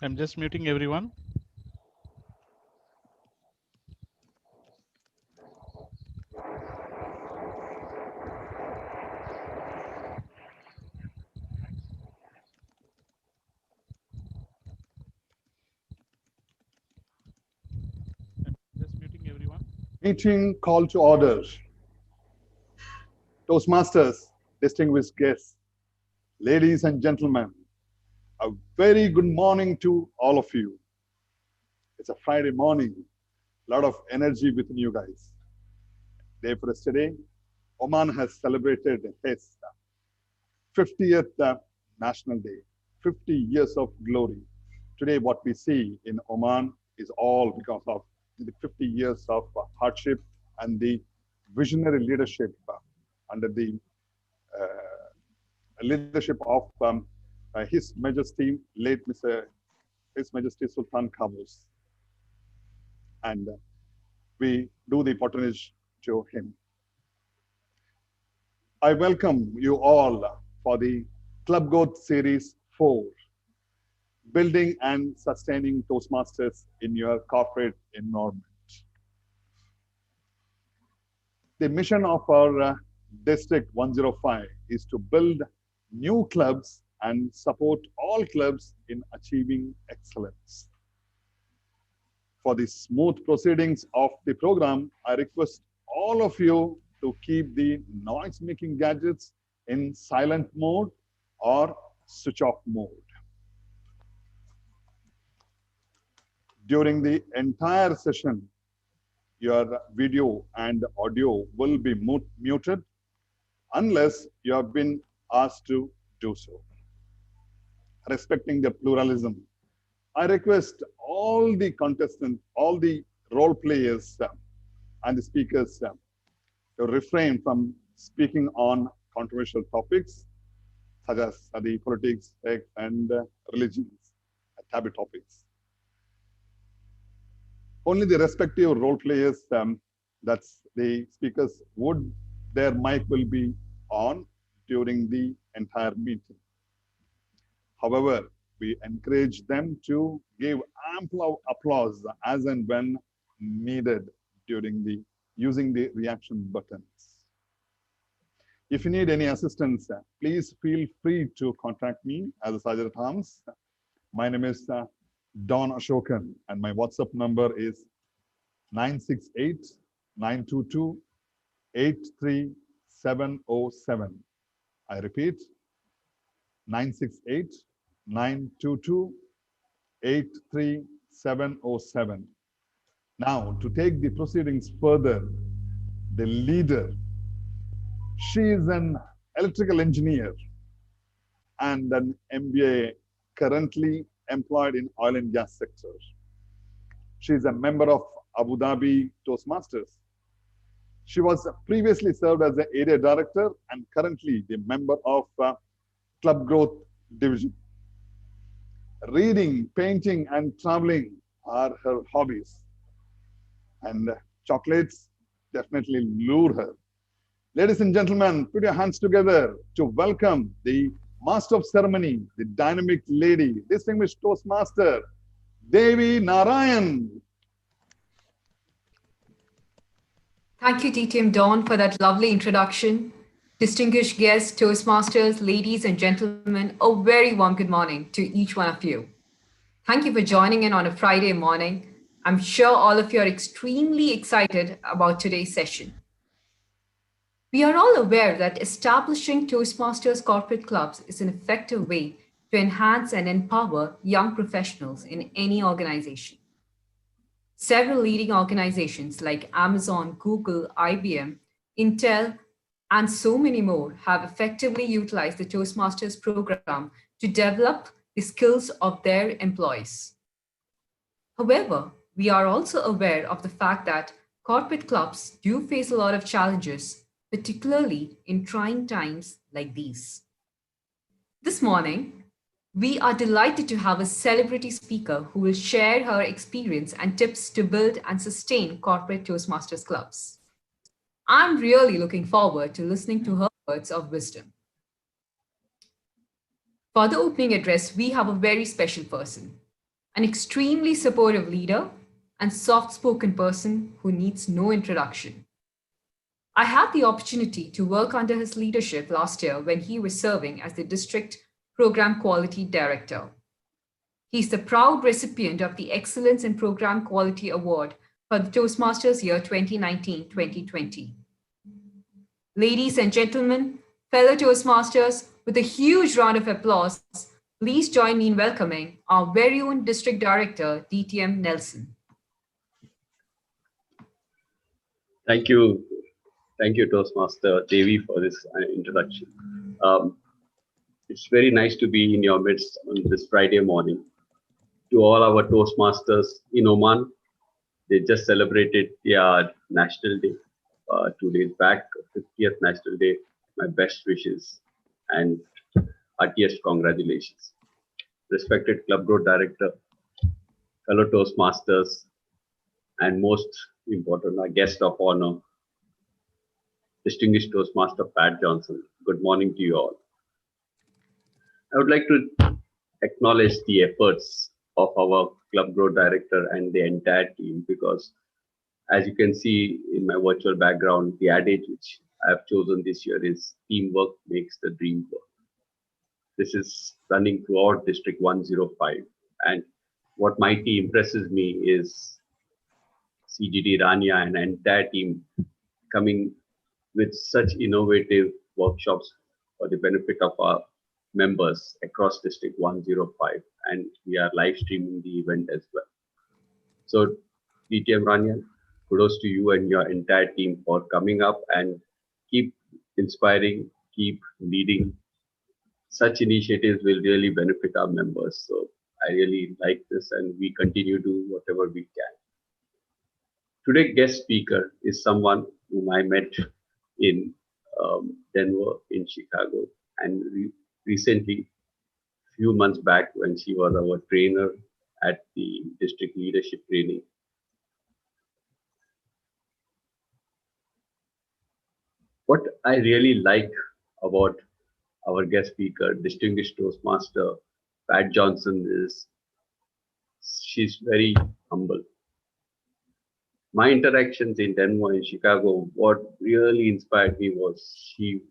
I'm just muting everyone. I'm just muting everyone. Meeting call to order. Toastmasters, distinguished guests, ladies and gentlemen, a very good morning to all of you. It's a Friday morning, a lot of energy within you guys. Day for us today, Oman has celebrated its 50th National Day, 50 years of glory. Today, what we see in Oman is all because of the 50 years of hardship and the visionary leadership under the leadership of His Majesty, late Mr. His Majesty Sultan Qaboos. And we do the patronage to him. I welcome you all for the Club Growth Series 4, Building and Sustaining Toastmasters in Your Corporate Environment. The mission of our District 105 is to build new clubs and support all clubs in achieving excellence. For the smooth proceedings of the program, I request all of you to keep the noise-making gadgets in silent mode or switch off mode. During the entire session, your video and audio will be muted unless you have been asked to do so. Respecting the pluralism, I request all the contestants, all the role players and the speakers to refrain from speaking on controversial topics such as the politics and religions, taboo topics. Only the respective role players, that's the speakers, their mic will be on during the entire meeting. However, we encourage them to give ample applause as and when needed during using the reaction buttons. If you need any assistance, please feel free to contact me as a Sergeant at Arms. My name is Don Ashokan, and my WhatsApp number is 968-922-83707. I repeat, 968-922-83707. Now, to take the proceedings further, the leader, she is an electrical engineer and an MBA currently employed in oil and gas sector. She is a member of Abu Dhabi Toastmasters. She was previously served as the area director and currently the member of Club Growth Division. Reading, painting, and traveling are her hobbies. And chocolates definitely lure her. Ladies and gentlemen, put your hands together to welcome the Master of Ceremony, the dynamic lady, distinguished Toastmaster, Devi Narayan. Thank you, DTM Dawn, for that lovely introduction. Distinguished guests, Toastmasters, ladies and gentlemen, a very warm good morning to each one of you. Thank you for joining in on a Friday morning. I'm sure all of you are extremely excited about today's session. We are all aware that establishing Toastmasters corporate clubs is an effective way to enhance and empower young professionals in any organization. Several leading organizations like Amazon, Google, IBM, Intel, and so many more have effectively utilized the Toastmasters program to develop the skills of their employees. However, we are also aware of the fact that corporate clubs do face a lot of challenges, particularly in trying times like these. This morning, we are delighted to have a celebrity speaker who will share her experience and tips to build and sustain corporate Toastmasters clubs. I'm really looking forward to listening to her words of wisdom. For the opening address, we have a very special person. an extremely supportive leader, and soft spoken person who needs no introduction. I had the opportunity to work under his leadership last year when he was serving as the District Program Quality Director. He's the proud recipient of the Excellence in Program Quality Award for the Toastmasters year 2019-2020. Ladies and gentlemen, fellow Toastmasters, with a huge round of applause, please join me in welcoming our very own District Director, DTM Nelson. Thank you. Thank you, Toastmaster Devi, for this introduction. It's very nice to be in your midst on this Friday morning. To all our Toastmasters in Oman, they just celebrated their National Day 2 days back, 50th National Day. My best wishes and heartiest congratulations. Respected Club Road Director, fellow Toastmasters, and most important, our guest of honor, distinguished Toastmaster Pat Johnson. Good morning to you all. I would like to acknowledge the efforts of our Club Road Director and the entire team, because as you can see in my virtual background, the adage which I have chosen this year is teamwork makes the dream work. This is running throughout District 105. And what mighty impresses me is CGD Rania and entire team coming with such innovative workshops for the benefit of our members across District 105. And we are live streaming the event as well. So DTM Rania, kudos to you and your entire team for coming up and keep inspiring, keep leading. Such initiatives will really benefit our members. So I really like this, and we continue to do whatever we can. Today's guest speaker is someone whom I met in Denver, in Chicago, and recently, few months back, when she was our trainer at the district leadership training. What I really like about our guest speaker, distinguished Toastmaster Pat Johnson, is she's very humble. My interactions in Denver and Chicago, what really inspired me was she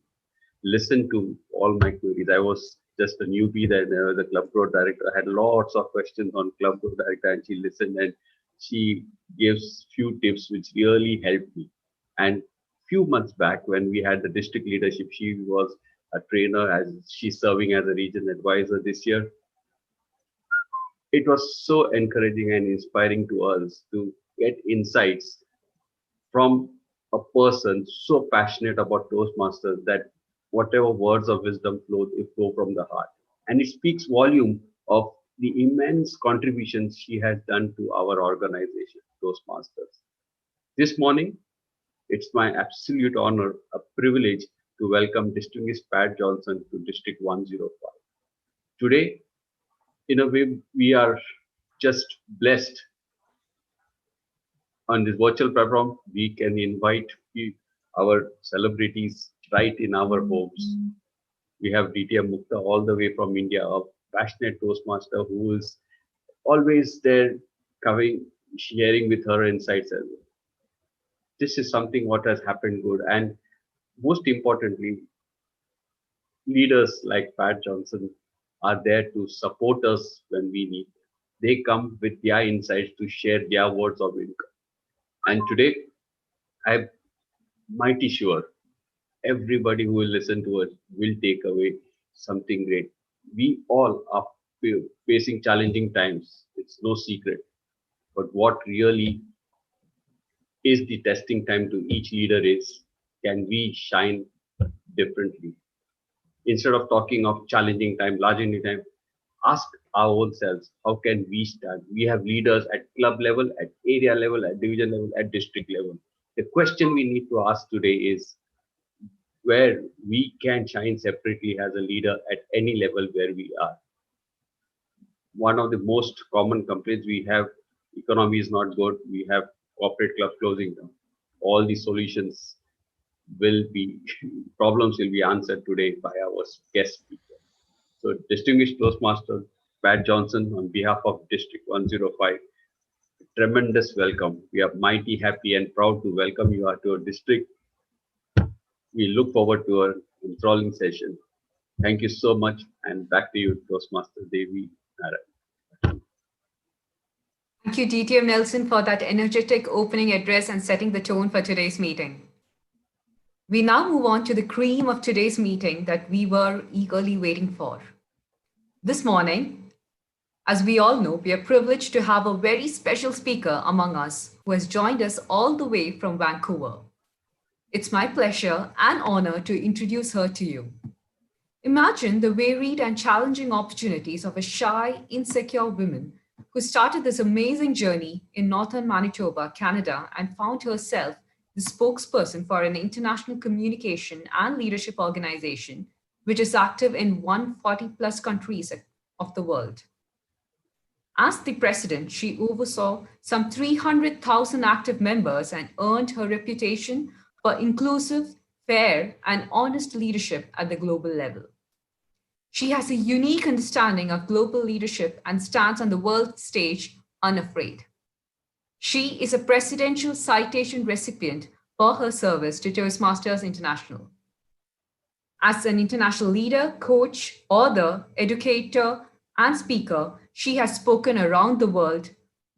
listened to all my queries. I was just a newbie then, the Club Road Director. I had lots of questions on Club Road Director, and she listened and she gives few tips which really helped me. And few months back, when we had the district leadership, she was a trainer, as she's serving as a region advisor this year. It was so encouraging and inspiring to us to get insights from a person so passionate about Toastmasters that whatever words of wisdom flow, they flow from the heart. And it speaks volume of the immense contributions she has done to our organization, Toastmasters. This morning, it's my absolute honor, a privilege to welcome distinguished Pat Johnson to District 105. Today, in a way, we are just blessed. On this virtual platform, we can invite our celebrities right in our homes. We have DTM Mukta all the way from India, a passionate Toastmaster who is always there coming, sharing with her insights as well. This is something what has happened good. And most importantly, leaders like Pat Johnson are there to support us when we need. They come with their insights to share their words of wisdom. And today, I'm mighty sure everybody who will listen to us will take away something great. We all are facing challenging times. It's no secret. But what really is the testing time to each leader is, can we shine differently? Instead of talking of challenging time, challenging time, ask our own selves, how can we stand? We have leaders at club level, at area level, at division level, at district level. The question we need to ask today is where we can shine separately as a leader at any level where we are. One of the most common complaints we have, economy is not good, we have corporate club closing down. All the solutions will be, problems will be answered today by our guest speaker. So distinguished Toastmaster, Pat Johnson, on behalf of District 105, tremendous welcome. We are mighty happy and proud to welcome you to our district. We look forward to our enthralling session. Thank you so much, and back to you, Toastmaster Devi. Thank you, DTM Nelson, for that energetic opening address and setting the tone for today's meeting. We now move on to the cream of today's meeting that we were eagerly waiting for. This morning, as we all know, we are privileged to have a very special speaker among us who has joined us all the way from Vancouver. It's my pleasure and honor to introduce her to you. Imagine the varied and challenging opportunities of a shy, insecure woman who started this amazing journey in northern Manitoba, Canada, and found herself the spokesperson for an international communication and leadership organization, which is active in 140 plus countries of the world. As the president, she oversaw some 300,000 active members and earned her reputation for inclusive, fair, and honest leadership at the global level. She has a unique understanding of global leadership and stands on the world stage unafraid. She is a presidential citation recipient for her service to Toastmasters International. As an international leader, coach, author, educator, and speaker, she has spoken around the world,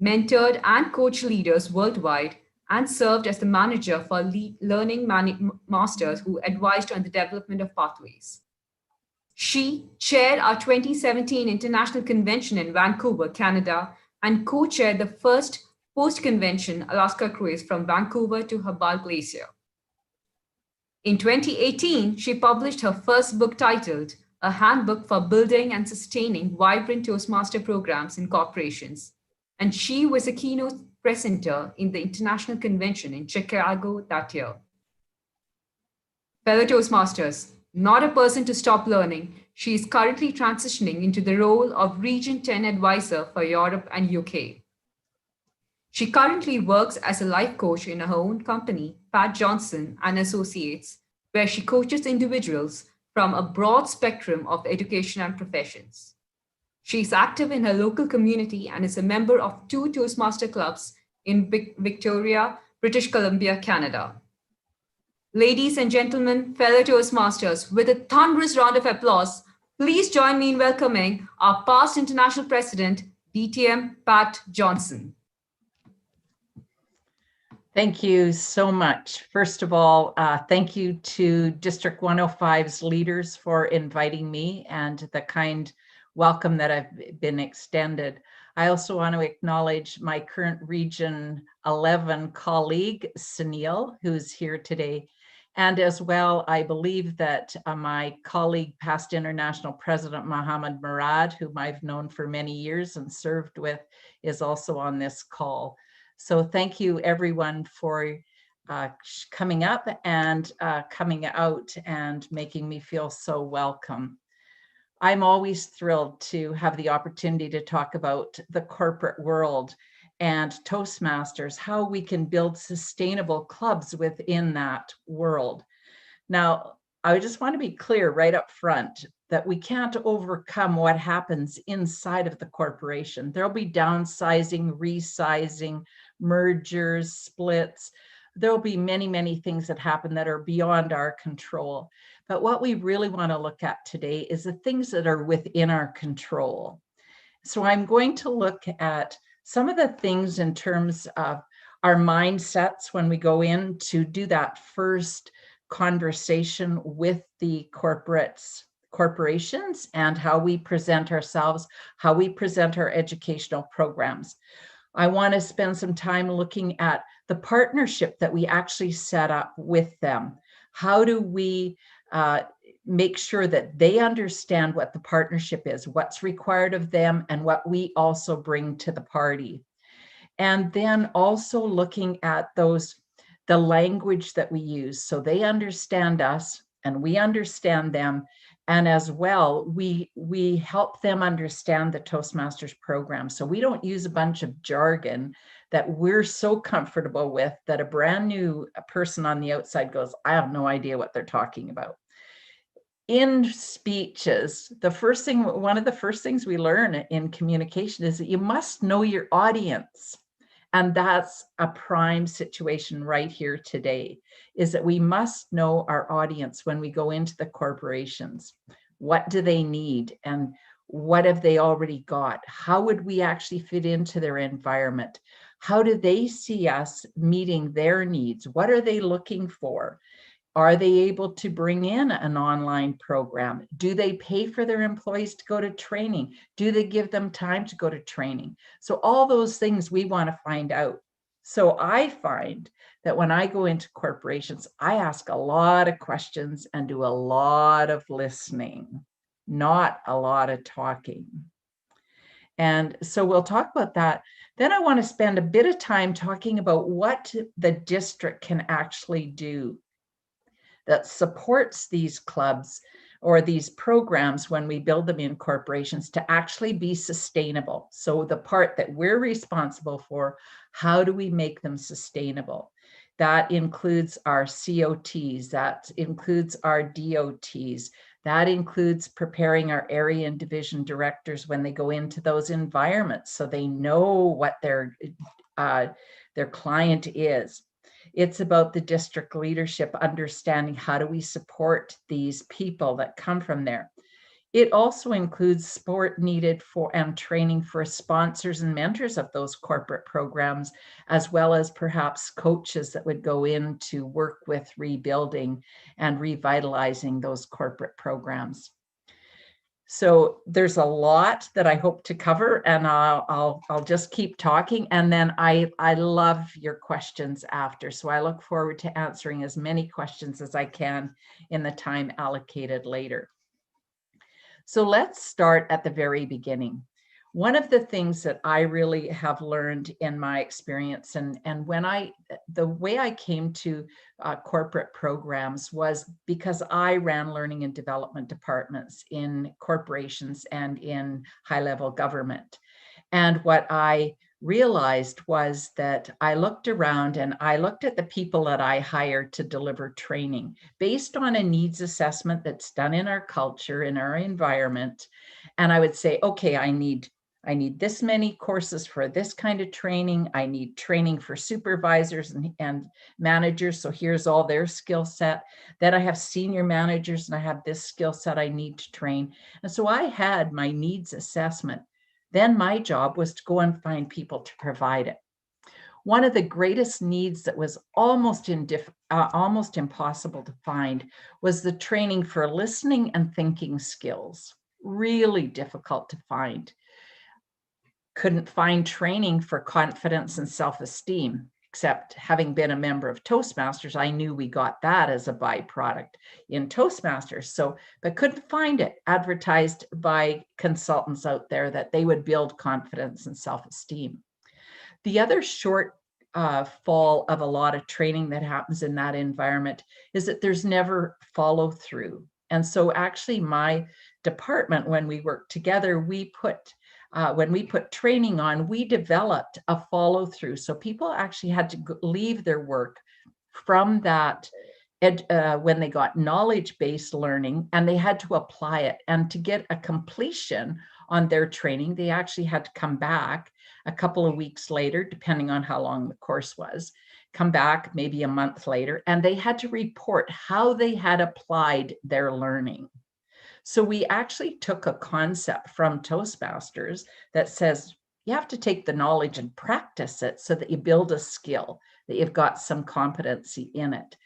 mentored and coached leaders worldwide, and served as the manager for learning masters who advised on the development of pathways. She chaired our 2017 International Convention in Vancouver, Canada, and co-chaired the first post-convention Alaska cruise from Vancouver to Hubbard Glacier. In 2018, she published her first book titled A Handbook for Building and Sustaining Vibrant Toastmaster Programs in Corporations, and she was a keynote presenter in the International Convention in Chicago that year. Fellow Toastmasters, not a person to stop learning, she is currently transitioning into the role of Region 10 Advisor for Europe and UK. She currently works as a life coach in her own company, Pat Johnson and Associates, where she coaches individuals from a broad spectrum of education and professions. She is active in her local community and is a member of 2 Toastmaster clubs in Victoria, British Columbia, Canada. Ladies and gentlemen, fellow Toastmasters, with a thunderous round of applause, please join me in welcoming our past international president, DTM Pat Johnson. Thank you so much. First of all, thank you to District 105's leaders for inviting me and the kind welcome that I've been extended. I also want to acknowledge my current Region 11 colleague, Sunil, who's here today. And as well, I believe that my colleague, past International President Mohammed Murad, whom I've known for many years and served with, is also on this call. So thank you everyone for coming up and coming out and making me feel so welcome. I'm always thrilled to have the opportunity to talk about the corporate world and Toastmasters, how we can build sustainable clubs within that world. Now, I just want to be clear right up front that we can't overcome what happens inside of the corporation. There'll be downsizing, resizing, mergers, splits. There'll be many, many things that happen that are beyond our control. But what we really want to look at today is the things that are within our control. So I'm going to look at some of the things in terms of our mindsets when we go in to do that first conversation with the corporations and how we present ourselves, how we present our educational programs. I want to spend some time looking at the partnership that we actually set up with them. How do we make sure that they understand what the partnership is, what's required of them, and what we also bring to the party. And then also looking at the language that we use, so they understand us and we understand them. And as well, we help them understand the Toastmasters program. So we don't use a bunch of jargon that we're so comfortable with that a brand new person on the outside goes, I have no idea what they're talking about. in speeches, one of the first things we learn in communication is that you must know your audience. And that's a prime situation right here today, is that we must know our audience when we go into the corporations. What do they need? And what have they already got? How would we actually fit into their environment? How do they see us meeting their needs? What are they looking for? Are they able to bring in an online program? Do they pay for their employees to go to training? Do they give them time to go to training? So all those things we want to find out. So I find that when I go into corporations, I ask a lot of questions and do a lot of listening, not a lot of talking. And so we'll talk about that. Then I want to spend a bit of time talking about what the district can actually do that supports these clubs or these programs when we build them in corporations to actually be sustainable. So the part that we're responsible for, how do we make them sustainable? That includes our COTs, that includes our DOTs, that includes preparing our area and division directors when they go into those environments so they know what their client is. It's about the district leadership understanding how do we support these people that come from there. It also includes support needed for and training for sponsors and mentors of those corporate programs, as well as perhaps coaches that would go in to work with rebuilding and revitalizing those corporate programs. So there's a lot that I hope to cover, and I'll just keep talking. And then I love your questions after. So I look forward to answering as many questions as I can in the time allocated later. So let's start at the very beginning. One of the things that I really have learned in my experience, and the way I came to corporate programs was because I ran learning and development departments in corporations and in high-level government. And what I realized was that I looked around and I looked at the people that I hired to deliver training based on a needs assessment that's done in our culture, in our environment. And I would say, okay, I need this many courses for this kind of training. I need training for supervisors and managers. So here's all their skill set. Then I have senior managers and I have this skill set I need to train. And so I had my needs assessment. Then my job was to go and find people to provide it. One of the greatest needs that was almost impossible to find was the training for listening and thinking skills. Really difficult to find. Couldn't find training for confidence and self-esteem, except having been a member of Toastmasters, I knew we got that as a byproduct in Toastmasters. So, but couldn't find it advertised by consultants out there that they would build confidence and self-esteem. The other short fall of a lot of training that happens in that environment is that there's never follow through. And so actually my department, when we worked together, when we put training on, we developed a follow through. So people actually had to leave their work from that when they got knowledge-based learning, and they had to apply it. And to get a completion on their training, they actually had to come back a couple of weeks later, depending on how long the course was, come back maybe a month later, and they had to report how they had applied their learning. So we actually took a concept from Toastmasters that says you have to take the knowledge and practice it so that you build a skill, that you've got some competency in it.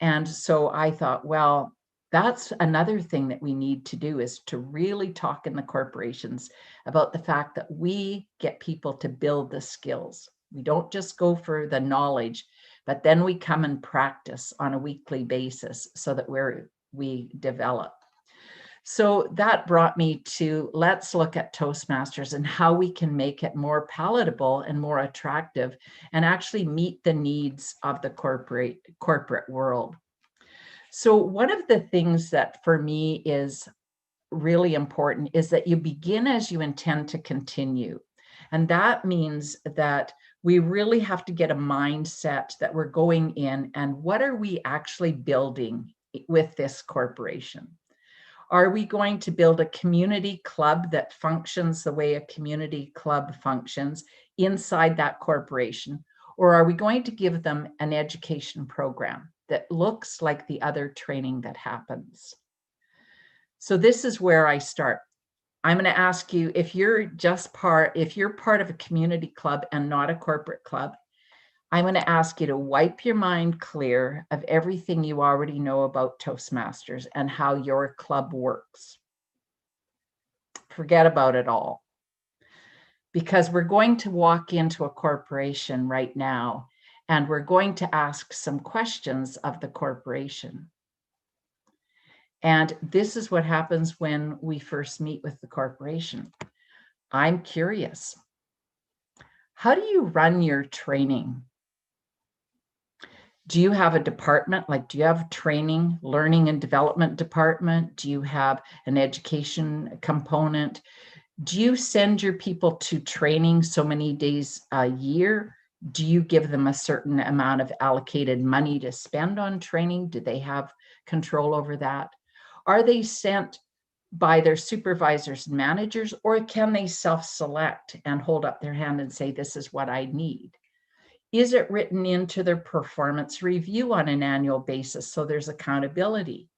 And so I thought, well, that's another thing that we need to do, is to really talk in the corporations about the fact that we get people to build the skills. We don't just go for the knowledge, but then we come and practice on a weekly basis so that we develop. So that brought me to, let's look at Toastmasters and how we can make it more palatable and more attractive and actually meet the needs of the corporate world. So one of the things that for me is really important is that you begin as you intend to continue. And that means that we really have to get a mindset that we're going in and what are we actually building with this corporation? Are we going to build a community club that functions the way a community club functions inside that corporation? Or are we going to give them an education program that looks like the other training that happens? So this is where I start. I'm going to ask you, if you're part of a community club and not a corporate club, I'm going to ask you to wipe your mind clear of everything you already know about Toastmasters and how your club works. Forget about it all. Because we're going to walk into a corporation right now, and we're going to ask some questions of the corporation. And this is what happens when we first meet with the corporation. I'm curious. How do you run your training? Do you have a department? Like, do you have training, learning and development department? Do you have an education component? Do you send your people to training so many days a year? Do you give them a certain amount of allocated money to spend on training? Do they have control over that? Are they sent by their supervisors and managers, or can they self-select and hold up their hand and say, this is what I need? Is it written into their performance review on an annual basis so there's accountability,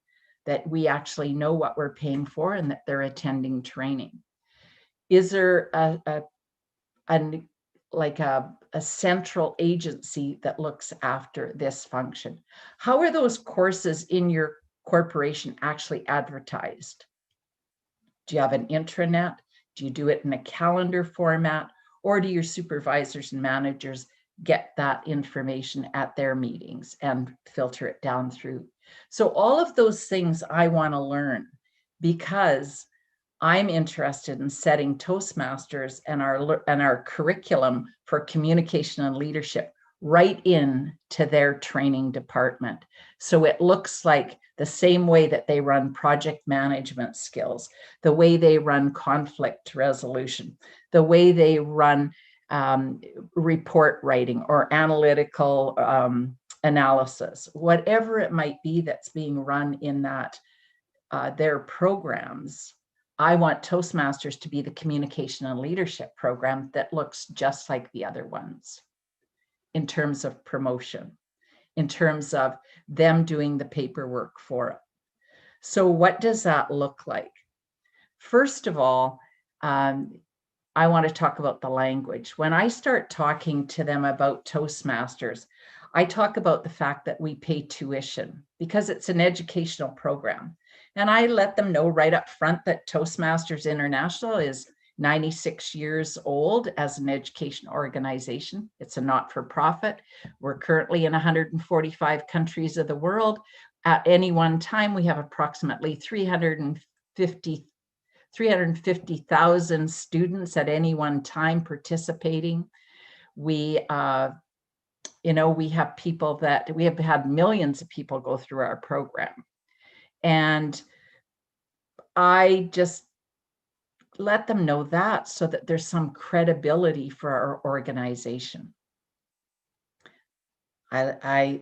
that we actually know what we're paying for and that they're attending training? Is there a central agency that looks after this function? How are those courses in your corporation actually advertised? Do you have an intranet? Do you do it in a calendar format? Or do your supervisors and managers get that information at their meetings and filter it down through? So all of those things I want to learn, because I'm interested in setting Toastmasters and our curriculum for communication and leadership right into their training department. So it looks like the same way that they run project management skills, the way they run conflict resolution, the way they run report writing or analytical analysis, whatever it might be that's being run in that their programs. I want Toastmasters to be the communication and leadership program that looks just like the other ones in terms of promotion, in terms of them doing the paperwork for it. So what does that look like? First of all, I want to talk about the language. When I start talking to them about Toastmasters, I talk about the fact that we pay tuition because it's an educational program. And I let them know right up front that Toastmasters International is 96 years old as an education organization. It's a not-for-profit. We're currently in 145 countries of the world. At any one time, we have approximately 350,000 students at any one time participating. We have had millions of people go through our program. And I just let them know that so that there's some credibility for our organization. I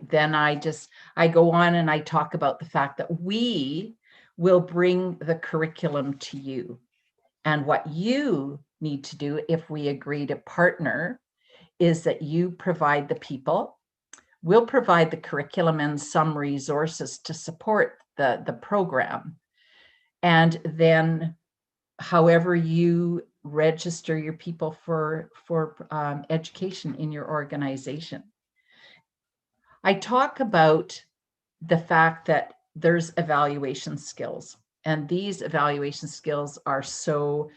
go on and I talk about the fact that we will bring the curriculum to you. And what you need to do if we agree to partner is that you provide the people. We'll provide the curriculum and some resources to support the program. And then however you register your people for education in your organization. I talk about the fact that there's evaluation skills, and these evaluation skills are so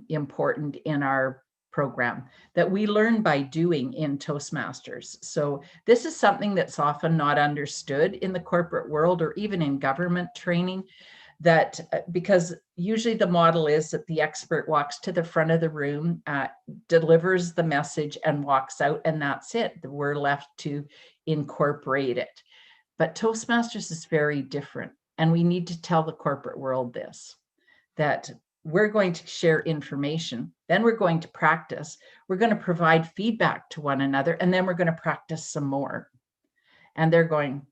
important in our program that we learn by doing in Toastmasters. So this is something that's often not understood in the corporate world or even in government training, that because usually the model is that the expert walks to the front of the room, delivers the message and walks out, and that's it. We're left to incorporate it. But Toastmasters is very different. And we need to tell the corporate world this, that we're going to share information, then we're going to practice, we're going to provide feedback to one another, and then we're going to practice some more. And they're going,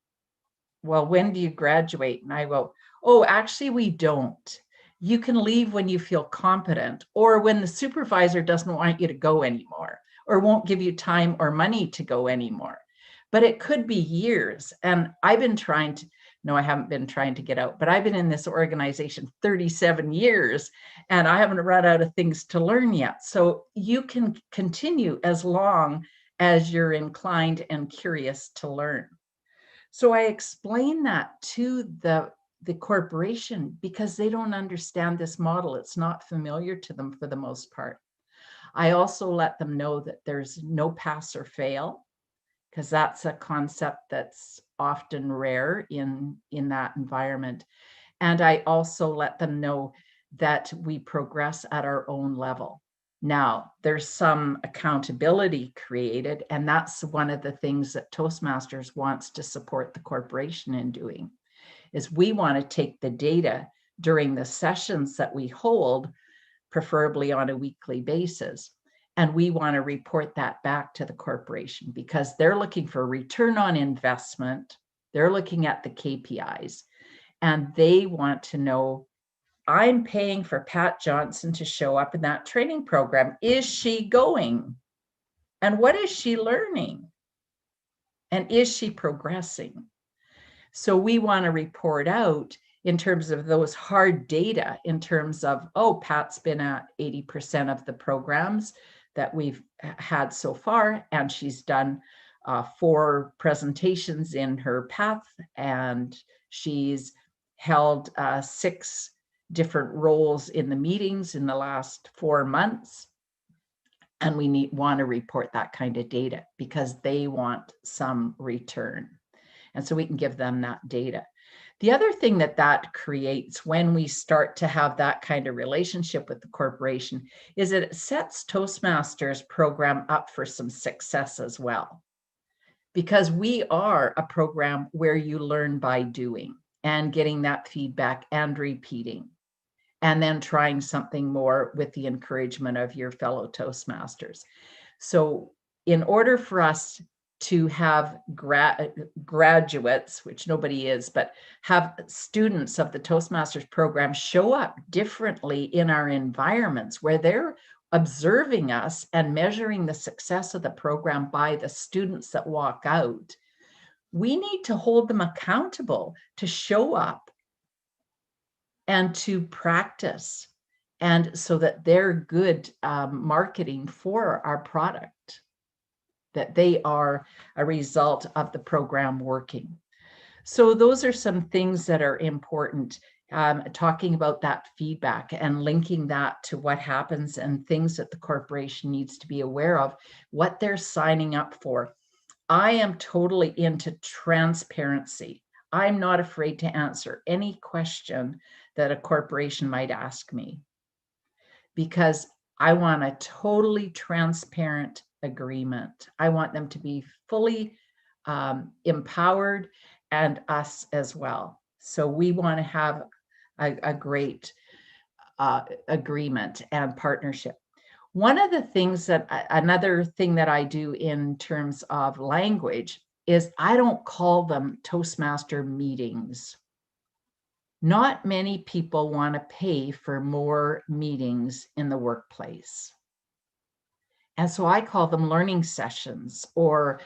well, when do you graduate? And I go, oh, actually, we don't. You can leave when you feel competent, or when the supervisor doesn't want you to go anymore, or won't give you time or money to go anymore. But it could be years. And I've been trying to, no, I haven't been trying to get out, but I've been in this organization 37 years and I haven't run out of things to learn yet. So you can continue as long as you're inclined and curious to learn. So I explain that to the corporation because they don't understand this model. It's not familiar to them for the most part. I also let them know that there's no pass or fail, because that's a concept that's often rare in that environment. And I also let them know that we progress at our own level. Now, there's some accountability created, and that's one of the things that Toastmasters wants to support the corporation in doing, is we want to take the data during the sessions that we hold, preferably on a weekly basis, and we want to report that back to the corporation because they're looking for return on investment. They're looking at the KPIs, and they want to know, I'm paying for Pat Johnson to show up in that training program. Is she going? And what is she learning? And is she progressing? So we want to report out in terms of those hard data, in terms of, oh, Pat's been at 80% of the programs that we've had so far, and she's done 4 presentations in her path, and she's held 6 different roles in the meetings in the last 4 months. And we want to report that kind of data because they want some return. And so we can give them that data. The other thing that creates when we start to have that kind of relationship with the corporation is that it sets Toastmasters program up for some success as well. Because we are a program where you learn by doing and getting that feedback and repeating, and then trying something more with the encouragement of your fellow Toastmasters. So in order for us to have graduates, which nobody is, but have students of the Toastmasters program show up differently in our environments where they're observing us and measuring the success of the program by the students that walk out, we need to hold them accountable to show up and to practice, and so that they're good marketing for our product, that they are a result of the program working. So those are some things that are important, talking about that feedback and linking that to what happens and things that the corporation needs to be aware of, what they're signing up for. I am totally into transparency. I'm not afraid to answer any question that a corporation might ask me, because I want a totally transparent agreement. I want them to be fully empowered, and us as well. So we want to have a great agreement and partnership. One of the things another thing that I do in terms of language is I don't call them Toastmaster meetings. Not many people want to pay for more meetings in the workplace. And so I call them learning sessions, or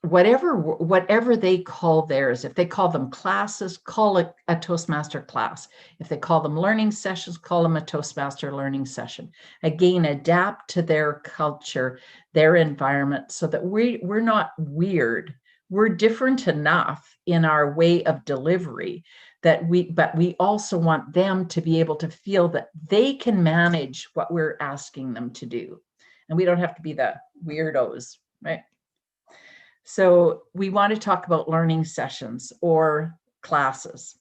whatever they call theirs. If they call them classes, call it a Toastmaster class. If they call them learning sessions, call them a Toastmaster learning session. Again, adapt to their culture, their environment, so that we're not weird. We're different enough in our way of delivery but we also want them to be able to feel that they can manage what we're asking them to do. And we don't have to be the weirdos, right? So we want to talk about learning sessions or classes.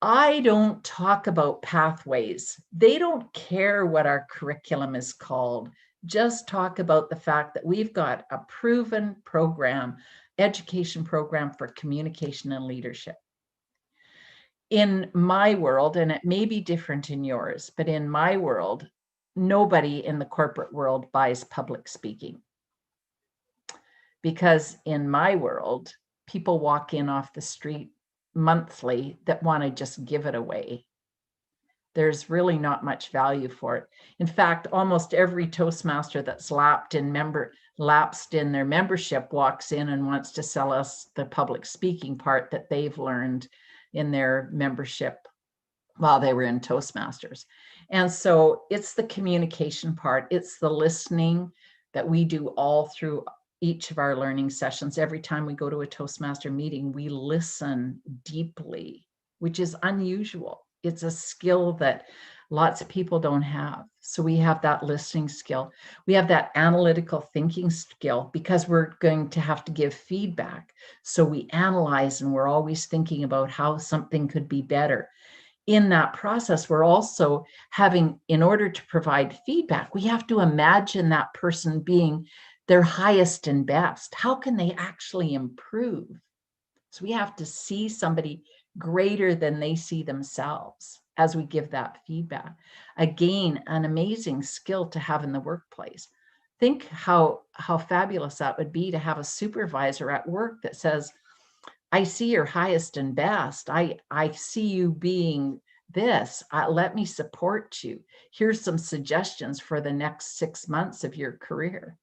I don't talk about pathways. They don't care what our curriculum is called. Just talk about the fact that we've got a proven program, education program for communication and leadership. In my world, and it may be different in yours, but in my world, nobody in the corporate world buys public speaking. because in my world, people walk in off the street monthly that want to just give it away. There's really not much value for it. In fact, almost every Toastmaster that's lapsed in their membership walks in and wants to sell us the public speaking part that they've learned in their membership while they were in Toastmasters. And so it's the communication part, it's the listening that we do all through each of our learning sessions. Every time we go to a Toastmaster meeting, we listen deeply, which is unusual. It's a skill that lots of people don't have. So we have that listening skill. We have that analytical thinking skill because we're going to have to give feedback. So we analyze and we're always thinking about how something could be better. In that process, we're also having, in order to provide feedback, we have to imagine that person being their highest and best. How can they actually improve? So we have to see somebody greater than they see themselves as we give that feedback. Again, an amazing skill to have in the workplace. Think how fabulous that would be to have a supervisor at work that says, I see your highest and best. I see you being this. Let me support you. Here's some suggestions for the next 6 months of your career.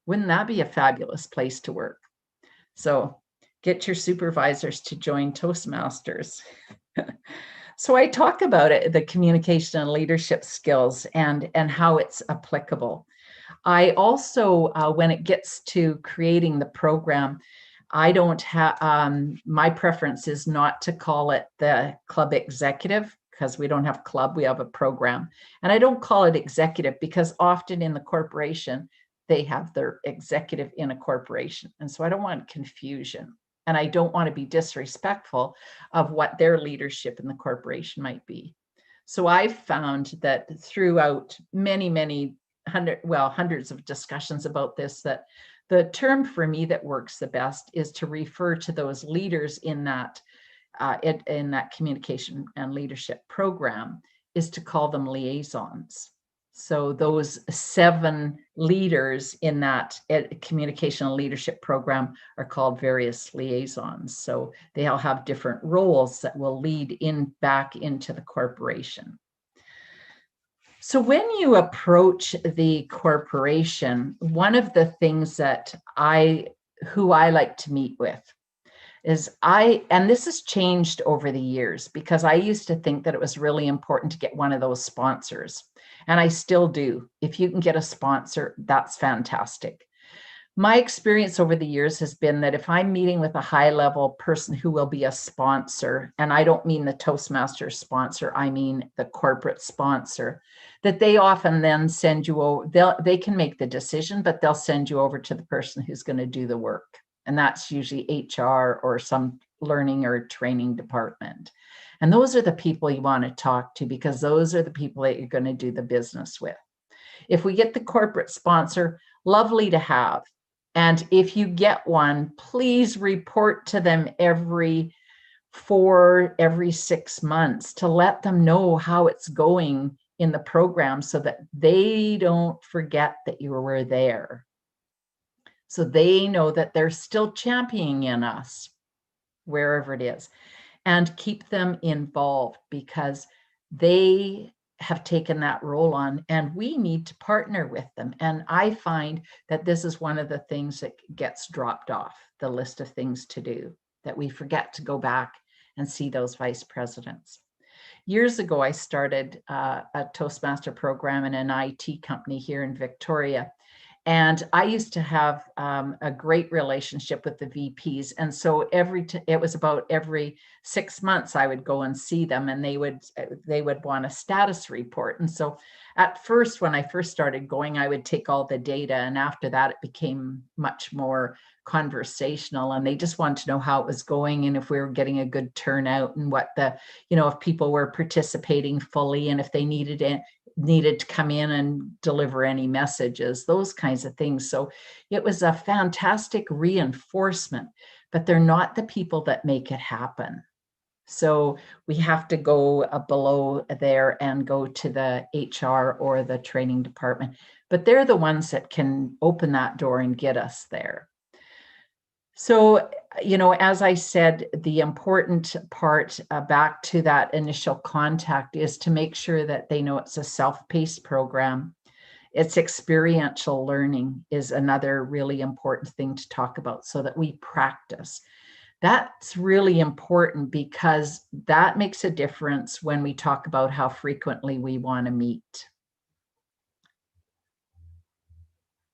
Wouldn't that be a fabulous place to work? So get your supervisors to join Toastmasters. So I talk about it, the communication and leadership skills and how it's applicable. I also, when it gets to creating the program, I don't have, my preference is not to call it the club executive because we don't have club, we have a program. And I don't call it executive because often in the corporation, they have their executive in a corporation. And so I don't want confusion. And I don't want to be disrespectful of what their leadership in the corporation might be. So I've found that throughout many hundreds of discussions about this, that the term for me that works the best is to refer to those leaders in that communication and leadership program is to call them liaisons. So those 7 leaders in that communication and leadership program are called various liaisons. So they all have different roles that will lead back into the corporation. So when you approach the corporation, one of the things that who I like to meet with is and this has changed over the years because I used to think that it was really important to get one of those sponsors. And I still do. If you can get a sponsor, that's fantastic. My experience over the years has been that if I'm meeting with a high-level person who will be a sponsor, and I don't mean the Toastmasters sponsor, I mean the corporate sponsor, that they often then send you over, they can make the decision, but they'll send you over to the person who's going to do the work. And that's usually HR or some learning or training department. And those are the people you want to talk to because those are the people that you're going to do the business with. If we get the corporate sponsor, lovely to have. And if you get one, please report to them every 6 months to let them know how it's going in the program so that they don't forget that you were there. So they know that they're still championing in us, wherever it is, and keep them involved because they have taken that role on and we need to partner with them. And I find that this is one of the things that gets dropped off the list of things to do, that we forget to go back and see those vice presidents. Years ago, I started a Toastmaster program in an IT company here in Victoria. And I used to have a great relationship with the VPs. And so it was about every 6 months I would go and see them and they would want a status report. And so at first, when I first started going, I would take all the data. And after that, it became much more conversational and they just wanted to know how it was going and if we were getting a good turnout and what if people were participating fully and if they needed to come in and deliver any messages, those kinds of things. So it was a fantastic reinforcement, but they're not the people that make it happen. So we have to go below there and go to the HR or the training department, but they're the ones that can open that door and get us there. So, as I said, the important part back to that initial contact is to make sure that they know it's a self-paced program. It's experiential learning is another really important thing to talk about, so that we practice. That's really important because that makes a difference when we talk about how frequently we want to meet.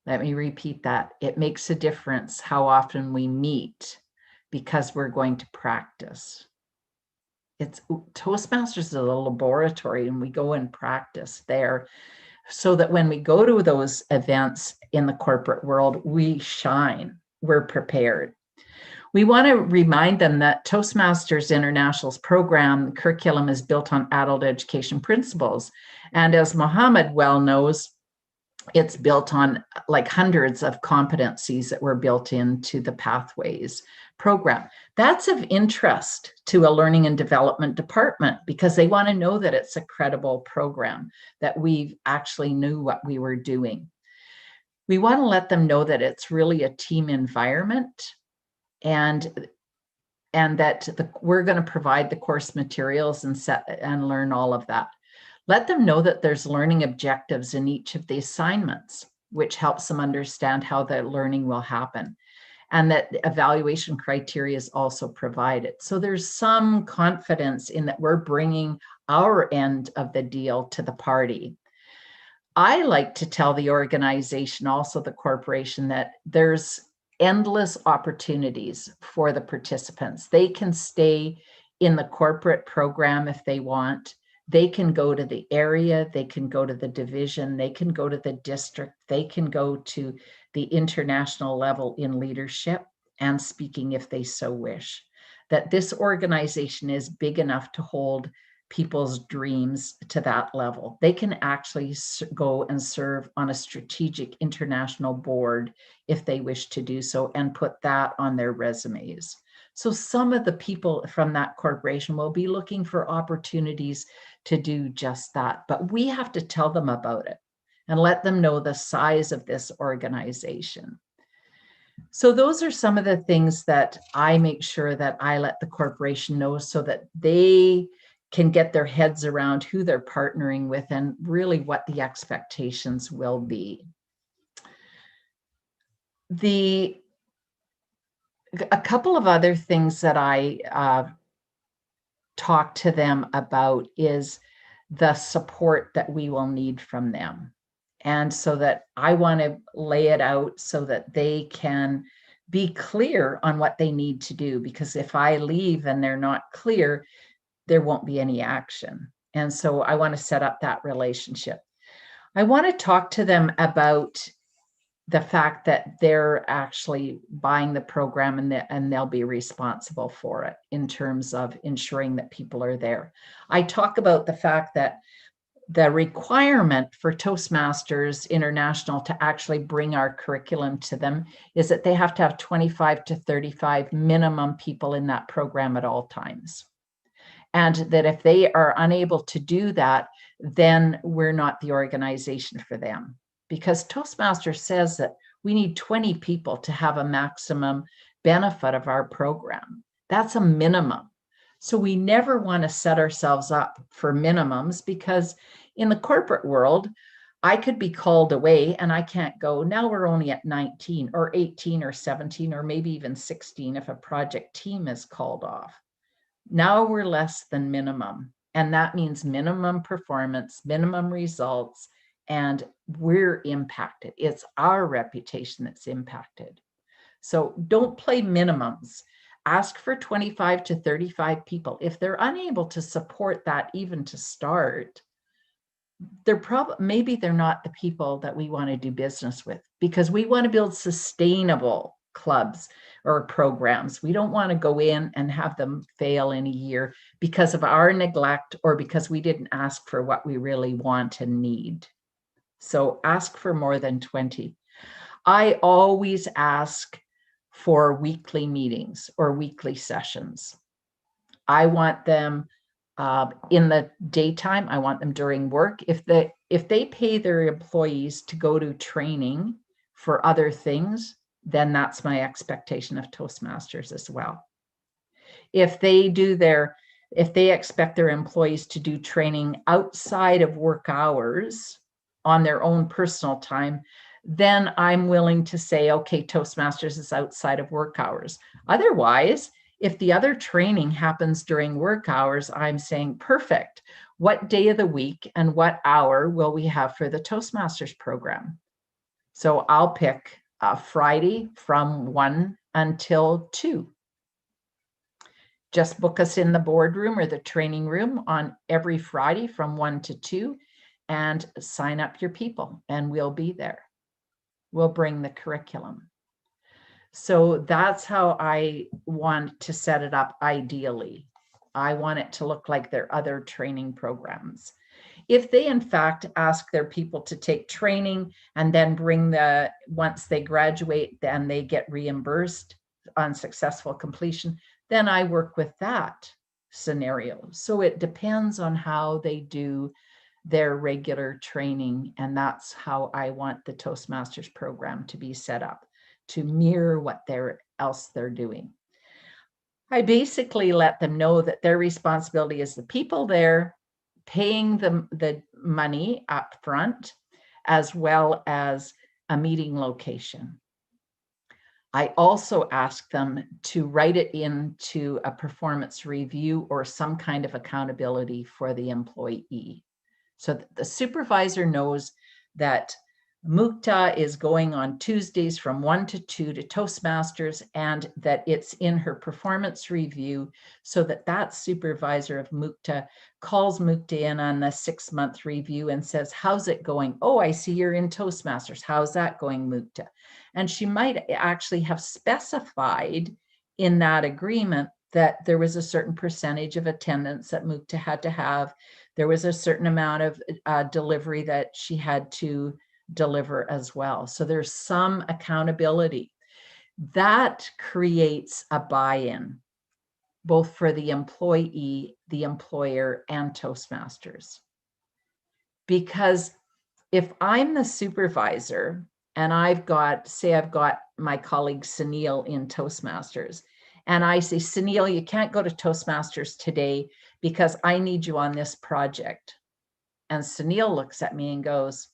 Let me repeat that. It makes a difference how often we meet because we're going to practice. Toastmasters is a laboratory, and we go and practice there so that when we go to those events in the corporate world, we shine, we're prepared. We want to remind them that Toastmasters International's program curriculum is built on adult education principles. And as Mohammed well knows, it's built on like hundreds of competencies that were built into the Pathways program. That's of interest to a learning and development department because they want to know that it's a credible program, that we actually knew what we were doing. We want to let them know that it's really a team environment, and that we're going to provide the course materials and learn all of that. Let them know that there's learning objectives in each of the assignments, which helps them understand how the learning will happen, and that evaluation criteria is also provided. So there's some confidence in that we're bringing our end of the deal to the party. I like to tell the organization, also the corporation, that there's endless opportunities for the participants. They can stay in the corporate program if they want. They can go to the area, they can go to the division, they can go to the district, they can go to the international level in leadership and speaking if they so wish. That this organization is big enough to hold people's dreams to that level. They can actually go and serve on a strategic international board if they wish to do so and put that on their resumes. So some of the people from that corporation will be looking for opportunities to do just that, but we have to tell them about it and let them know the size of this organization. So those are some of the things that I make sure that I let the corporation know so that they can get their heads around who they're partnering with and really what the expectations will be. A couple of other things that I talk to them about is the support that we will need from them. And so that I want to lay it out so that they can be clear on what they need to do, because if I leave and they're not clear, there won't be any action. And so I want to set up that relationship. I want to talk to them about the fact that they're actually buying the program and they'll be responsible for it in terms of ensuring that people are there. I talk about the fact that the requirement for Toastmasters International to actually bring our curriculum to them is that they have to have 25 to 35 minimum people in that program at all times. And that if they are unable to do that, then we're not the organization for them. Because Toastmasters says that we need 20 people to have a maximum benefit of our program. That's a minimum. So we never want to set ourselves up for minimums, because in the corporate world, I could be called away and I can't go. Now we're only at 19 or 18 or 17 or maybe even 16 if a project team is called off. Now we're less than minimum. And that means minimum performance, minimum results, and we're impacted. It's our reputation that's impacted. So don't play minimums. Ask for 25 to 35 people. If they're unable to support that even to start, maybe they're not the people that we want to do business with, because we want to build sustainable clubs or programs. We don't want to go in and have them fail in a year because of our neglect or because we didn't ask for what we really want and need. So ask for more than 20. I always ask for weekly meetings or weekly sessions. I want them in the daytime. I want them during work. If they pay their employees to go to training for other things, then that's my expectation of Toastmasters as well. If they expect their employees to do training outside of work hours on their own personal time, then I'm willing to say, okay, Toastmasters is outside of work hours. Otherwise, if the other training happens during work hours, I'm saying, perfect. What day of the week and what hour will we have for the Toastmasters program? So I'll pick Friday from 1 until 2. Just book us in the boardroom or the training room on every Friday from 1 to 2 and sign up your people and we'll be there. We'll bring the curriculum. So that's how I want to set it up ideally. I want it to look like their other training programs. If they in fact ask their people to take training and then once they graduate, then they get reimbursed on successful completion, then I work with that scenario. So it depends on how they do their regular training. And that's how I want the Toastmasters program to be set up, to mirror what else they're doing. I basically let them know that their responsibility is the people there paying the money up front, as well as a meeting location. I also ask them to write it into a performance review or some kind of accountability for the employee. So that the supervisor knows that Mukta is going on Tuesdays from 1 to 2 to Toastmasters, and that it's in her performance review, so that supervisor of Mukta calls Mukta in on the 6-month review and says, how's it going? Oh, I see you're in Toastmasters. How's that going, Mukta? And she might actually have specified in that agreement that there was a certain percentage of attendance that Mukta had to have. There was a certain amount of delivery that she had to deliver as well. So there's some accountability. That creates a buy-in, both for the employee, the employer, and Toastmasters. Because if I'm the supervisor and I've got my colleague Sunil in Toastmasters, and I say, Sunil, you can't go to Toastmasters today because I need you on this project. And Sunil looks at me and goes,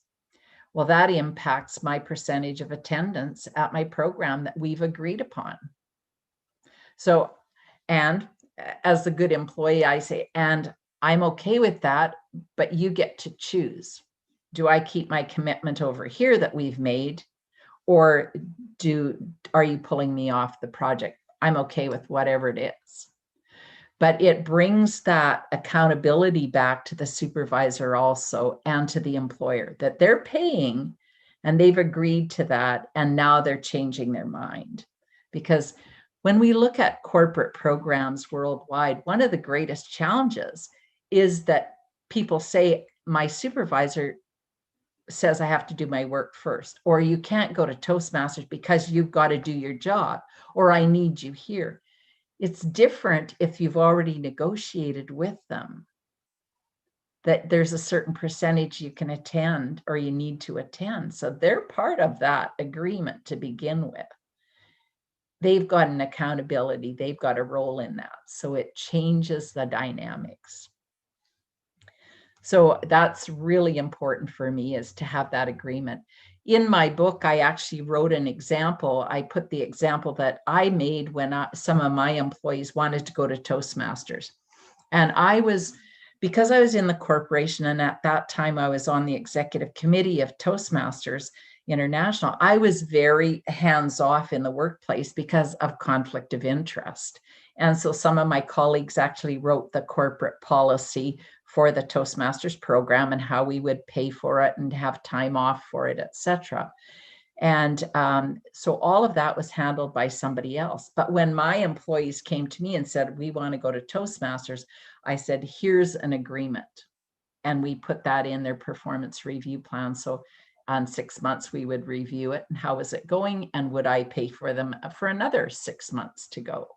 well, that impacts my percentage of attendance at my program that we've agreed upon. So, and as the good employee, I say, and I'm okay with that, but you get to choose. Do I keep my commitment over here that we've made, or are you pulling me off the project? I'm okay with whatever it is. But it brings that accountability back to the supervisor also, and to the employer, that they're paying and they've agreed to that, and now they're changing their mind. Because when we look at corporate programs worldwide, one of the greatest challenges is that people say, my supervisor says I have to do my work first, or you can't go to Toastmasters because you've got to do your job, or I need you here. It's different if you've already negotiated with them that there's a certain percentage you can attend or you need to attend. So they're part of that agreement to begin with. They've got an accountability, they've got a role in that. So it changes the dynamics. So that's really important for me, is to have that agreement. In my book, I actually wrote an example. I put the example that I made when some of my employees wanted to go to Toastmasters. And because I was in the corporation, and at that time I was on the executive committee of Toastmasters International, I was very hands-off in the workplace because of conflict of interest. And so some of my colleagues actually wrote the corporate policy for the Toastmasters program and how we would pay for it and have time off for it, etc. And so all of that was handled by somebody else. But when my employees came to me and said, we want to go to Toastmasters, I said, here's an agreement. And we put that in their performance review plan. So on 6 months, we would review it and how is it going, and would I pay for them for another 6 months to go?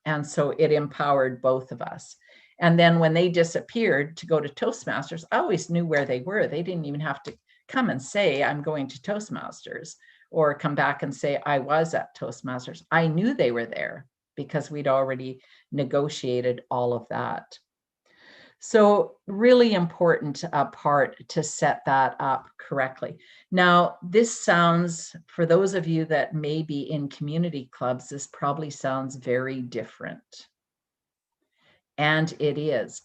And so it empowered both of us. And then when they disappeared to go to Toastmasters, I always knew where they were. They didn't even have to come and say, I'm going to Toastmasters. or come back and say, I was at Toastmasters. I knew they were there because we'd already negotiated all of that. So really important part to set that up correctly. Now, this sounds, for those of you that may be in community clubs, this probably sounds very different. And it is.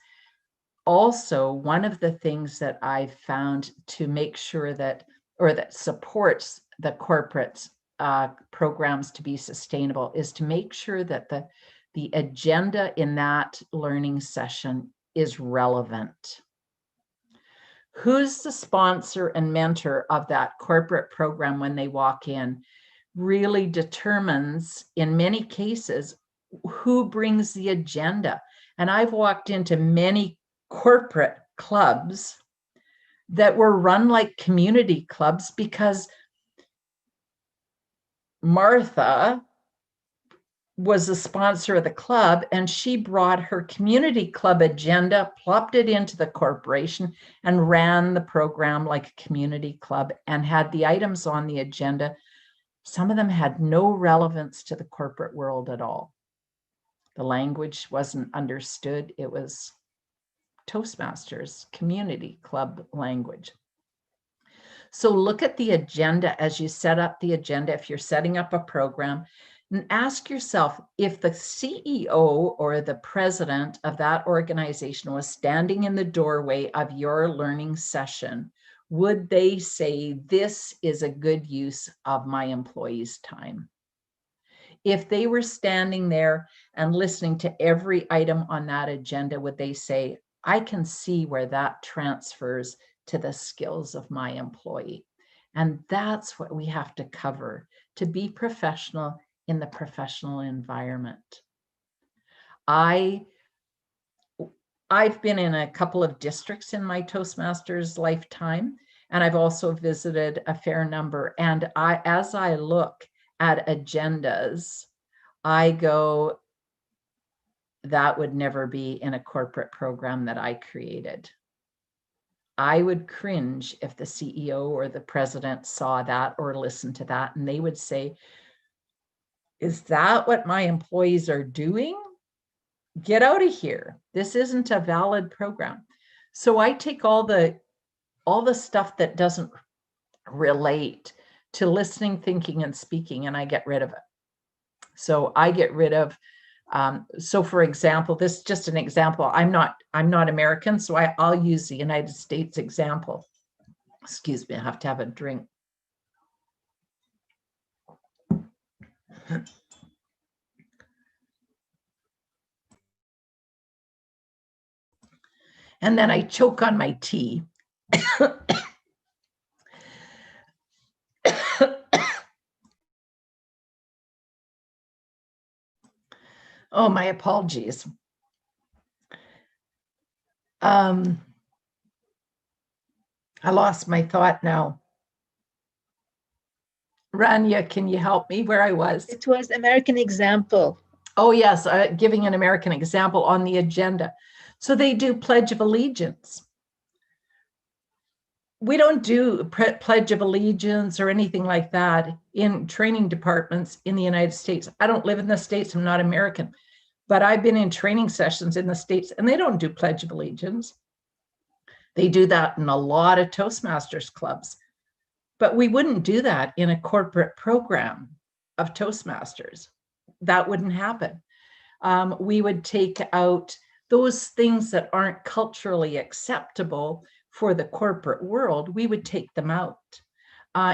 Also, one of the things that I've found to make sure that, or that supports the corporate programs to be sustainable, is to make sure that the agenda in that learning session is relevant. Who's the sponsor and mentor of that corporate program when they walk in really determines, in many cases, who brings the agenda. And I've walked into many corporate clubs that were run like community clubs because Martha was the sponsor of the club, and she brought her community club agenda, plopped it into the corporation, and ran the program like a community club and had the items on the agenda. Some of them had no relevance to the corporate world at all. The language wasn't understood. It was Toastmasters community club language. So look at the agenda as you set up the agenda. If you're setting up a program, and ask yourself, if the CEO or the president of that organization was standing in the doorway of your learning session, would they say, this is a good use of my employees' time? If they were standing there and listening to every item on that agenda, would they say, I can see where that transfers to the skills of my employee? And that's what we have to cover to be professional in the professional environment. I've been in a couple of districts in my Toastmasters lifetime, and I've also visited a fair number. And as I look at agendas, I go, that would never be in a corporate program that I created. I would cringe if the CEO or the president saw that or listened to that, and they would say, is that what my employees are doing? Get out of here. This isn't a valid program. So I take all the stuff that doesn't relate to listening, thinking, and speaking, and I get rid of it. So I get rid of, so for example, this is just an example. I'm not American, so I'll use the United States example. Excuse me, I have to have a drink. And then I choke on my tea. Oh, my apologies. I lost my thought now. Rania, can you help me where I was? It was American example. Oh, yes, giving an American example on the agenda. So they do Pledge of Allegiance. We don't do Pledge of Allegiance or anything like that in training departments in the United States. I don't live in the States, I'm not American, but I've been in training sessions in the States and they don't do Pledge of Allegiance. They do that in a lot of Toastmasters clubs, but we wouldn't do that in a corporate program of Toastmasters. That wouldn't happen. We would take out those things that aren't culturally acceptable for the corporate world. We would take them out.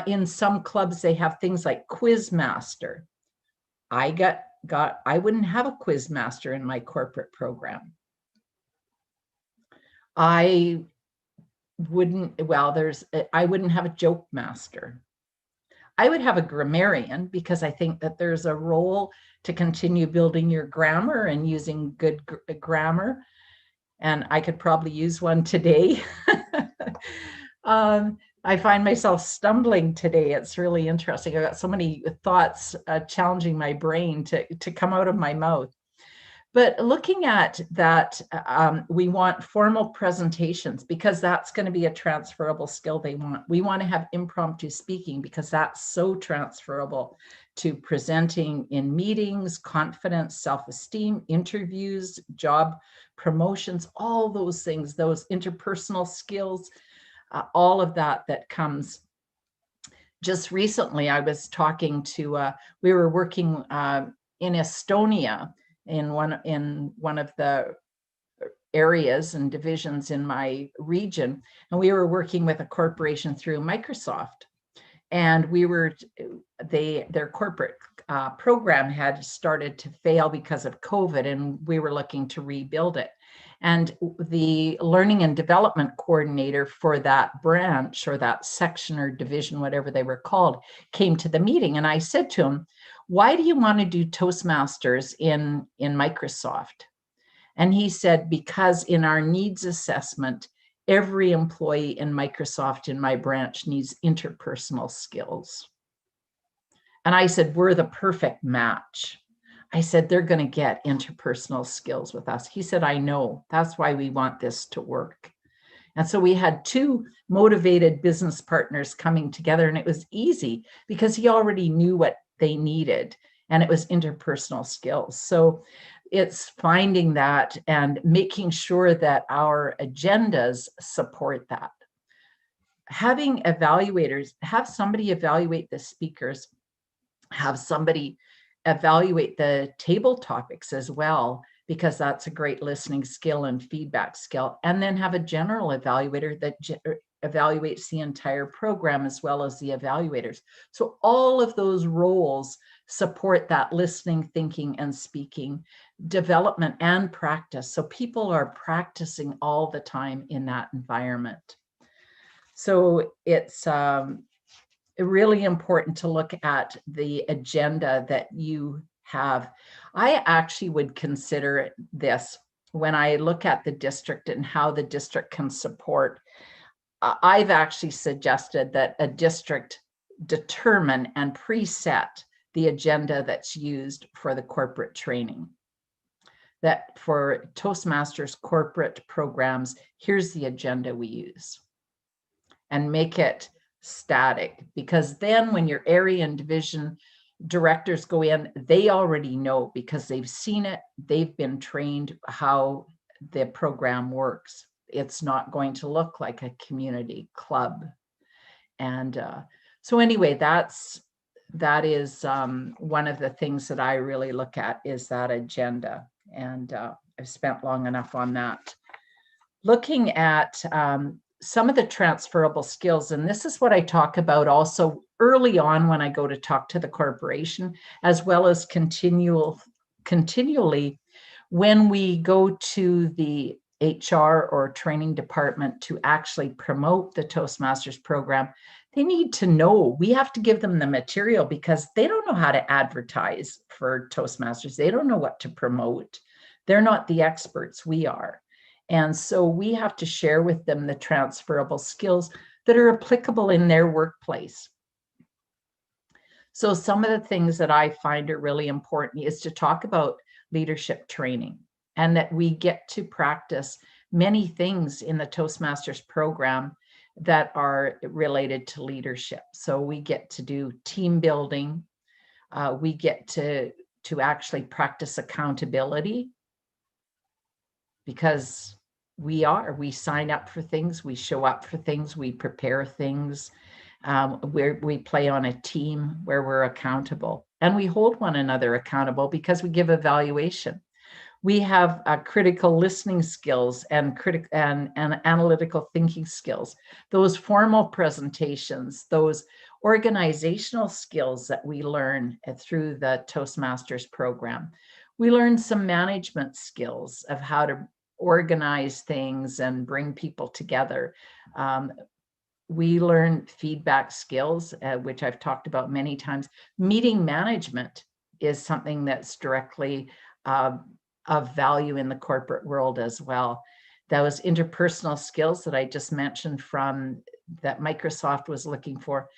In some clubs, they have things like Quiz Master. I wouldn't have a Quiz Master in my corporate program. I wouldn't have a Joke Master. I would have a grammarian because I think that there's a role to continue building your grammar and using good grammar. And I could probably use one today. I find myself stumbling today. It's really interesting. I've got so many thoughts challenging my brain to come out of my mouth. But looking at that, we want formal presentations because that's going to be a transferable skill they want. We want to have impromptu speaking because that's so transferable to presenting in meetings, confidence, self-esteem, interviews, job promotions, all those things, those interpersonal skills, all of that comes. Just recently, I was talking to, we were working in Estonia, in one of the areas and divisions in my region, and we were working with a corporation through Microsoft, and their corporate program had started to fail because of COVID, and we were looking to rebuild it. And the learning and development coordinator for that branch or that section or division, whatever they were called, came to the meeting. And I said to him, why do you want to do Toastmasters in Microsoft? And he said, because in our needs assessment, every employee in Microsoft in my branch needs interpersonal skills. And I said, we're the perfect match. I said, they're going to get interpersonal skills with us. He said, I know. That's why we want this to work. And so we had two motivated business partners coming together, and it was easy because he already knew what they needed, and it was interpersonal skills. So it's finding that and making sure that our agendas support that. Having evaluators, have somebody evaluate the speakers, have somebody evaluate the table topics as well, because that's a great listening skill and feedback skill. And then have a general evaluator that evaluates the entire program as well as the evaluators. So all of those roles support that listening, thinking, and speaking development and practice. So people are practicing all the time in that environment. So it's really important to look at the agenda that you have. I actually would consider this when I look at the district and how the district can support. I've actually suggested that a district determine and preset the agenda that's used for the corporate training. That for Toastmasters corporate programs, here's the agenda we use, and make it static, because then when your area and division directors go in, they already know because they've seen it, they've been trained how the program works. It's not going to look like a community club. And so anyway, that is one of the things that I really look at, is that agenda. And I've spent long enough on that. Looking at some of the transferable skills, and this is what I talk about also early on when I go to talk to the corporation, as well as continually when we go to the HR or training department to actually promote the Toastmasters program. They need to know, we have to give them the material because they don't know how to advertise for Toastmasters. They don't know what to promote. They're not the experts, we are. And so we have to share with them the transferable skills that are applicable in their workplace. So some of the things that I find are really important is to talk about leadership training, and that we get to practice many things in the Toastmasters program that are related to leadership. So we get to do team building. We get to actually practice accountability, because we sign up for things, we show up for things, we prepare things, we play on a team where we're accountable, and we hold one another accountable because we give evaluation. We have critical listening skills and analytical thinking skills, those formal presentations, those organizational skills that we learn through the Toastmasters program. We learn some management skills of how to organize things and bring people together. We learn feedback skills, which I've talked about many times. Meeting management is something that's directly of value in the corporate world as well. Those interpersonal skills that I just mentioned from that Microsoft was looking for.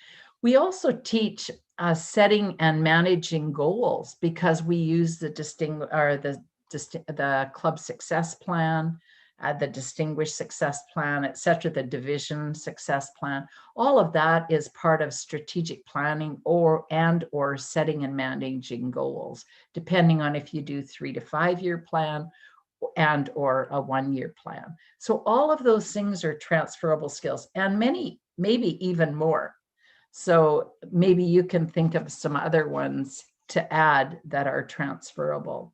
We also teach setting and managing goals, because we use the the club success plan, the distinguished success plan, etc., the division success plan. All of that is part of strategic planning or setting and managing goals, depending on if you do 3 to 5 year plan and or a 1 year plan. So all of those things are transferable skills, and many, maybe even more. So maybe you can think of some other ones to add that are transferable.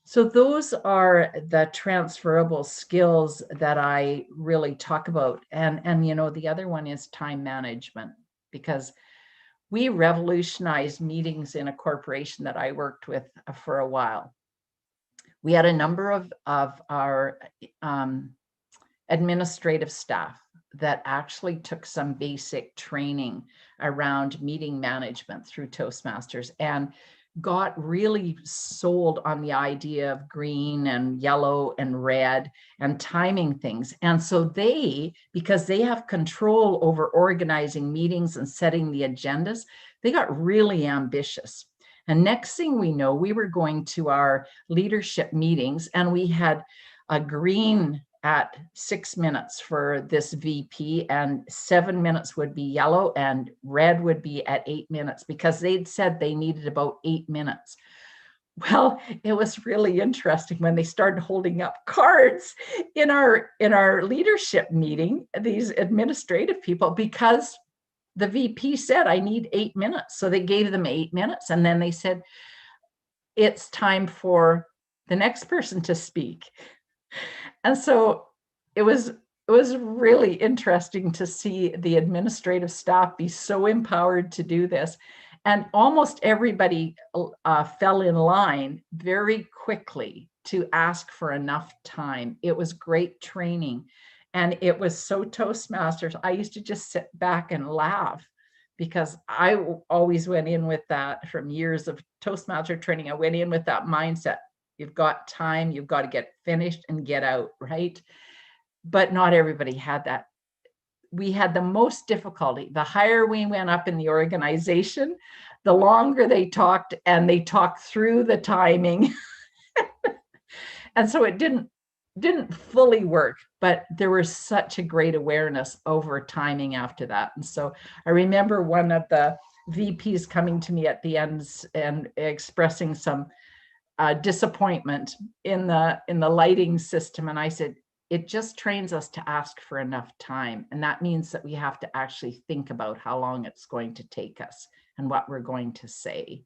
So those are the transferable skills that I really talk about. And you know, the other one is time management, because we revolutionized meetings in a corporation that I worked with for a while. We had a number of our administrative staff that actually took some basic training around meeting management through Toastmasters and got really sold on the idea of green and yellow and red and timing things. And so they, because they have control over organizing meetings and setting the agendas, they got really ambitious. And next thing we know, we were going to our leadership meetings and we had a green at 6 minutes for this VP, and 7 minutes would be yellow and red would be at 8 minutes, because they'd said they needed about 8 minutes. Well, it was really interesting when they started holding up cards in our leadership meeting, these administrative people, because the VP said, I need 8 minutes. So they gave them 8 minutes, and then they said, it's time for the next person to speak. And so it was really interesting to see the administrative staff be so empowered to do this. And almost everybody fell in line very quickly to ask for enough time. It was great training. And it was so Toastmasters. I used to just sit back and laugh, because I always went in with that from years of Toastmaster training. I went in with that mindset. You've got time, you've got to get finished and get out, right? But not everybody had that. We had the most difficulty. The higher we went up in the organization, the longer they talked, and they talked through the timing. And so it didn't fully work, but there was such a great awareness over timing after that. And so I remember one of the VPs coming to me at the end and expressing some disappointment in the lighting system. And I said, it just trains us to ask for enough time. And that means that we have to actually think about how long it's going to take us and what we're going to say.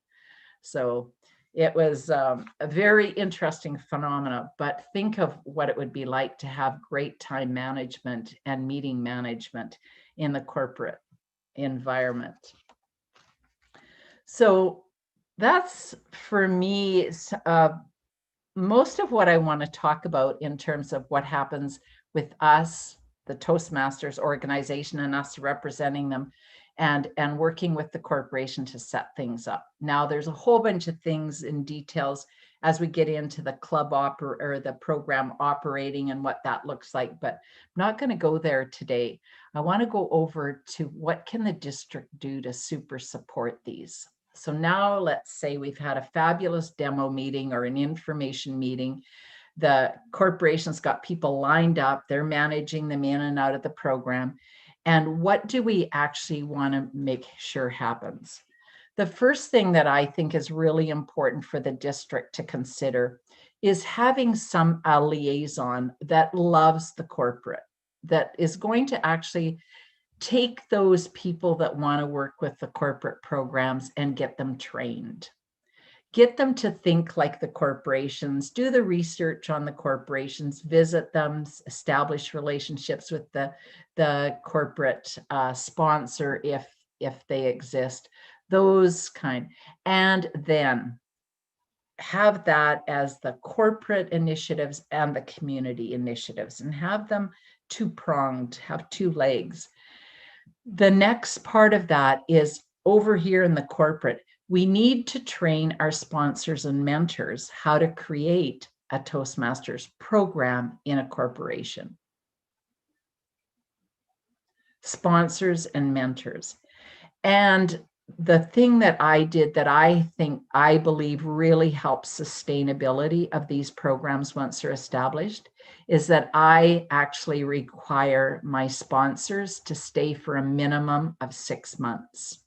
So it was a very interesting phenomena, but think of what it would be like to have great time management and meeting management in the corporate environment. So that's, for me, most of what I want to talk about in terms of what happens with us, the Toastmasters organization, and us representing them, and working with the corporation to set things up. Now, there's a whole bunch of things in details as we get into the club or the program operating and what that looks like, but I'm not going to go there today. I want to go over to what can the district do to super support these. So now let's say we've had a fabulous demo meeting or an information meeting. The corporation's got people lined up, they're managing them in and out of the program. And what do we actually want to make sure happens? The first thing that I think is really important for the district to consider is having a liaison that loves the corporate, that is going to actually take those people that want to work with the corporate programs and get them trained. Get them to think like the corporations, do the research on the corporations, visit them, establish relationships with the corporate sponsor if they exist, those kind. And then have that as the corporate initiatives and the community initiatives, and have them two-pronged, have two legs. The next part of that is over here in the corporate. We need to train our sponsors and mentors how to create a Toastmasters program in a corporation. Sponsors and mentors. And the thing that I did that I believe really helps sustainability of these programs once they're established is that I actually require my sponsors to stay for a minimum of 6 months.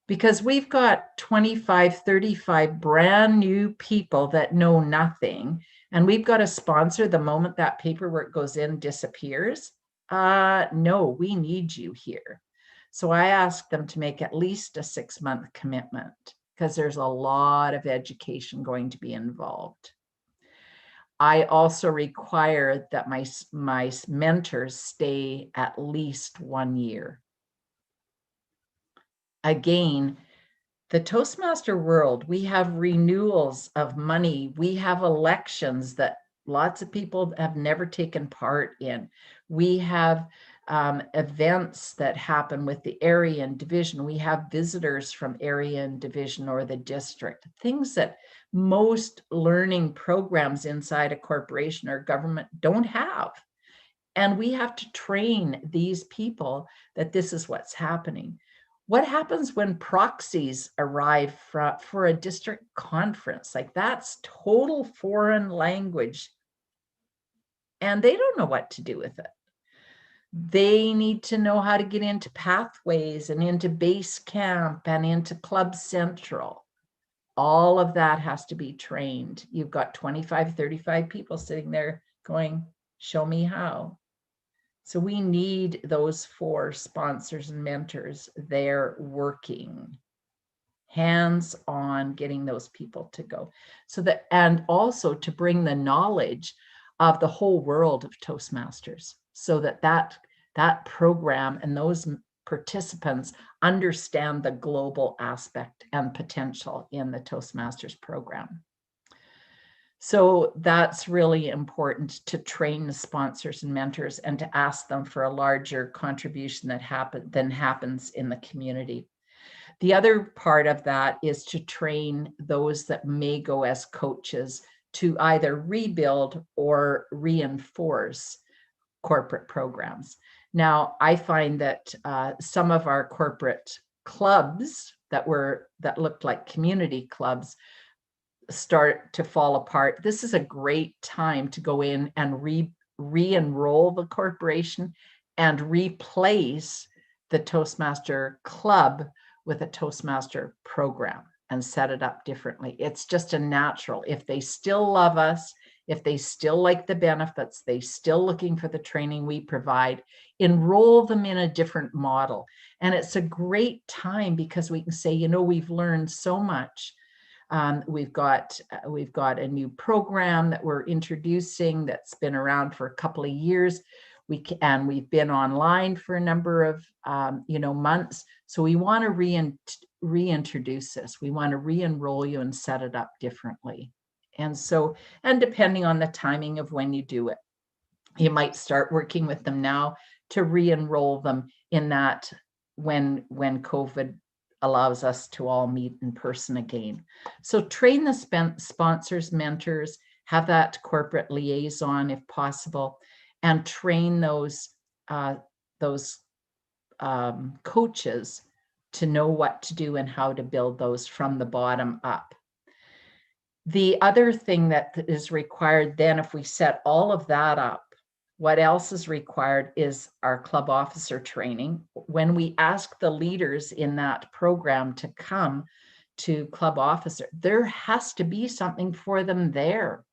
Because we've got 25, 35 brand new people that know nothing, and we've got a sponsor the moment that paperwork goes in disappears. No, we need you here. So I asked them to make at least a 6-month commitment because there's a lot of education going to be involved. I also require that my mentors stay at least 1 year. Again, the Toastmaster world, we have renewals of money. We have elections that lots of people have never taken part in. We have events that happen with the area and division. We have visitors from area and division or the district, things that most learning programs inside a corporation or government don't have. And we have to train these people that this is what's happening. What happens when proxies arrive for a district conference? Like, that's total foreign language. And they don't know what to do with it. They need to know how to get into pathways and into base camp and into Club Central. All of that has to be trained. You've got 25, 35 people sitting there going, show me how. So we need those 4 sponsors and mentors there working, hands on, getting those people to go. So that, and also to bring the knowledge of the whole world of Toastmasters, so that program and those participants understand the global aspect and potential in the Toastmasters program. So that's really important, to train the sponsors and mentors and to ask them for a larger contribution than happens in the community. The other part of that is to train those that may go as coaches to either rebuild or reinforce corporate programs. Now, I find that some of our corporate clubs that looked like community clubs start to fall apart. This is a great time to go in and re-enroll the corporation and replace the Toastmaster club with a Toastmaster program and set it up differently. It's just a natural. If they still love us, if they still like the benefits, they still looking for the training we provide, enroll them in a different model. And it's a great time because we can say, you know, we've learned so much. We've got a new program that we're introducing that's been around for a couple of years. We've been online for a number of months. So we want to reintroduce this. We want to re-enroll you and set it up differently. And depending on the timing of when you do it, you might start working with them now to re-enroll them in that when COVID allows us to all meet in person again. So train the sponsors, mentors, have that corporate liaison if possible, and train those coaches to know what to do and how to build those from the bottom up. The other thing that is required then, if we set all of that up, what else is required is our club officer training. When we ask the leaders in that program to come to club officer, there has to be something for them there.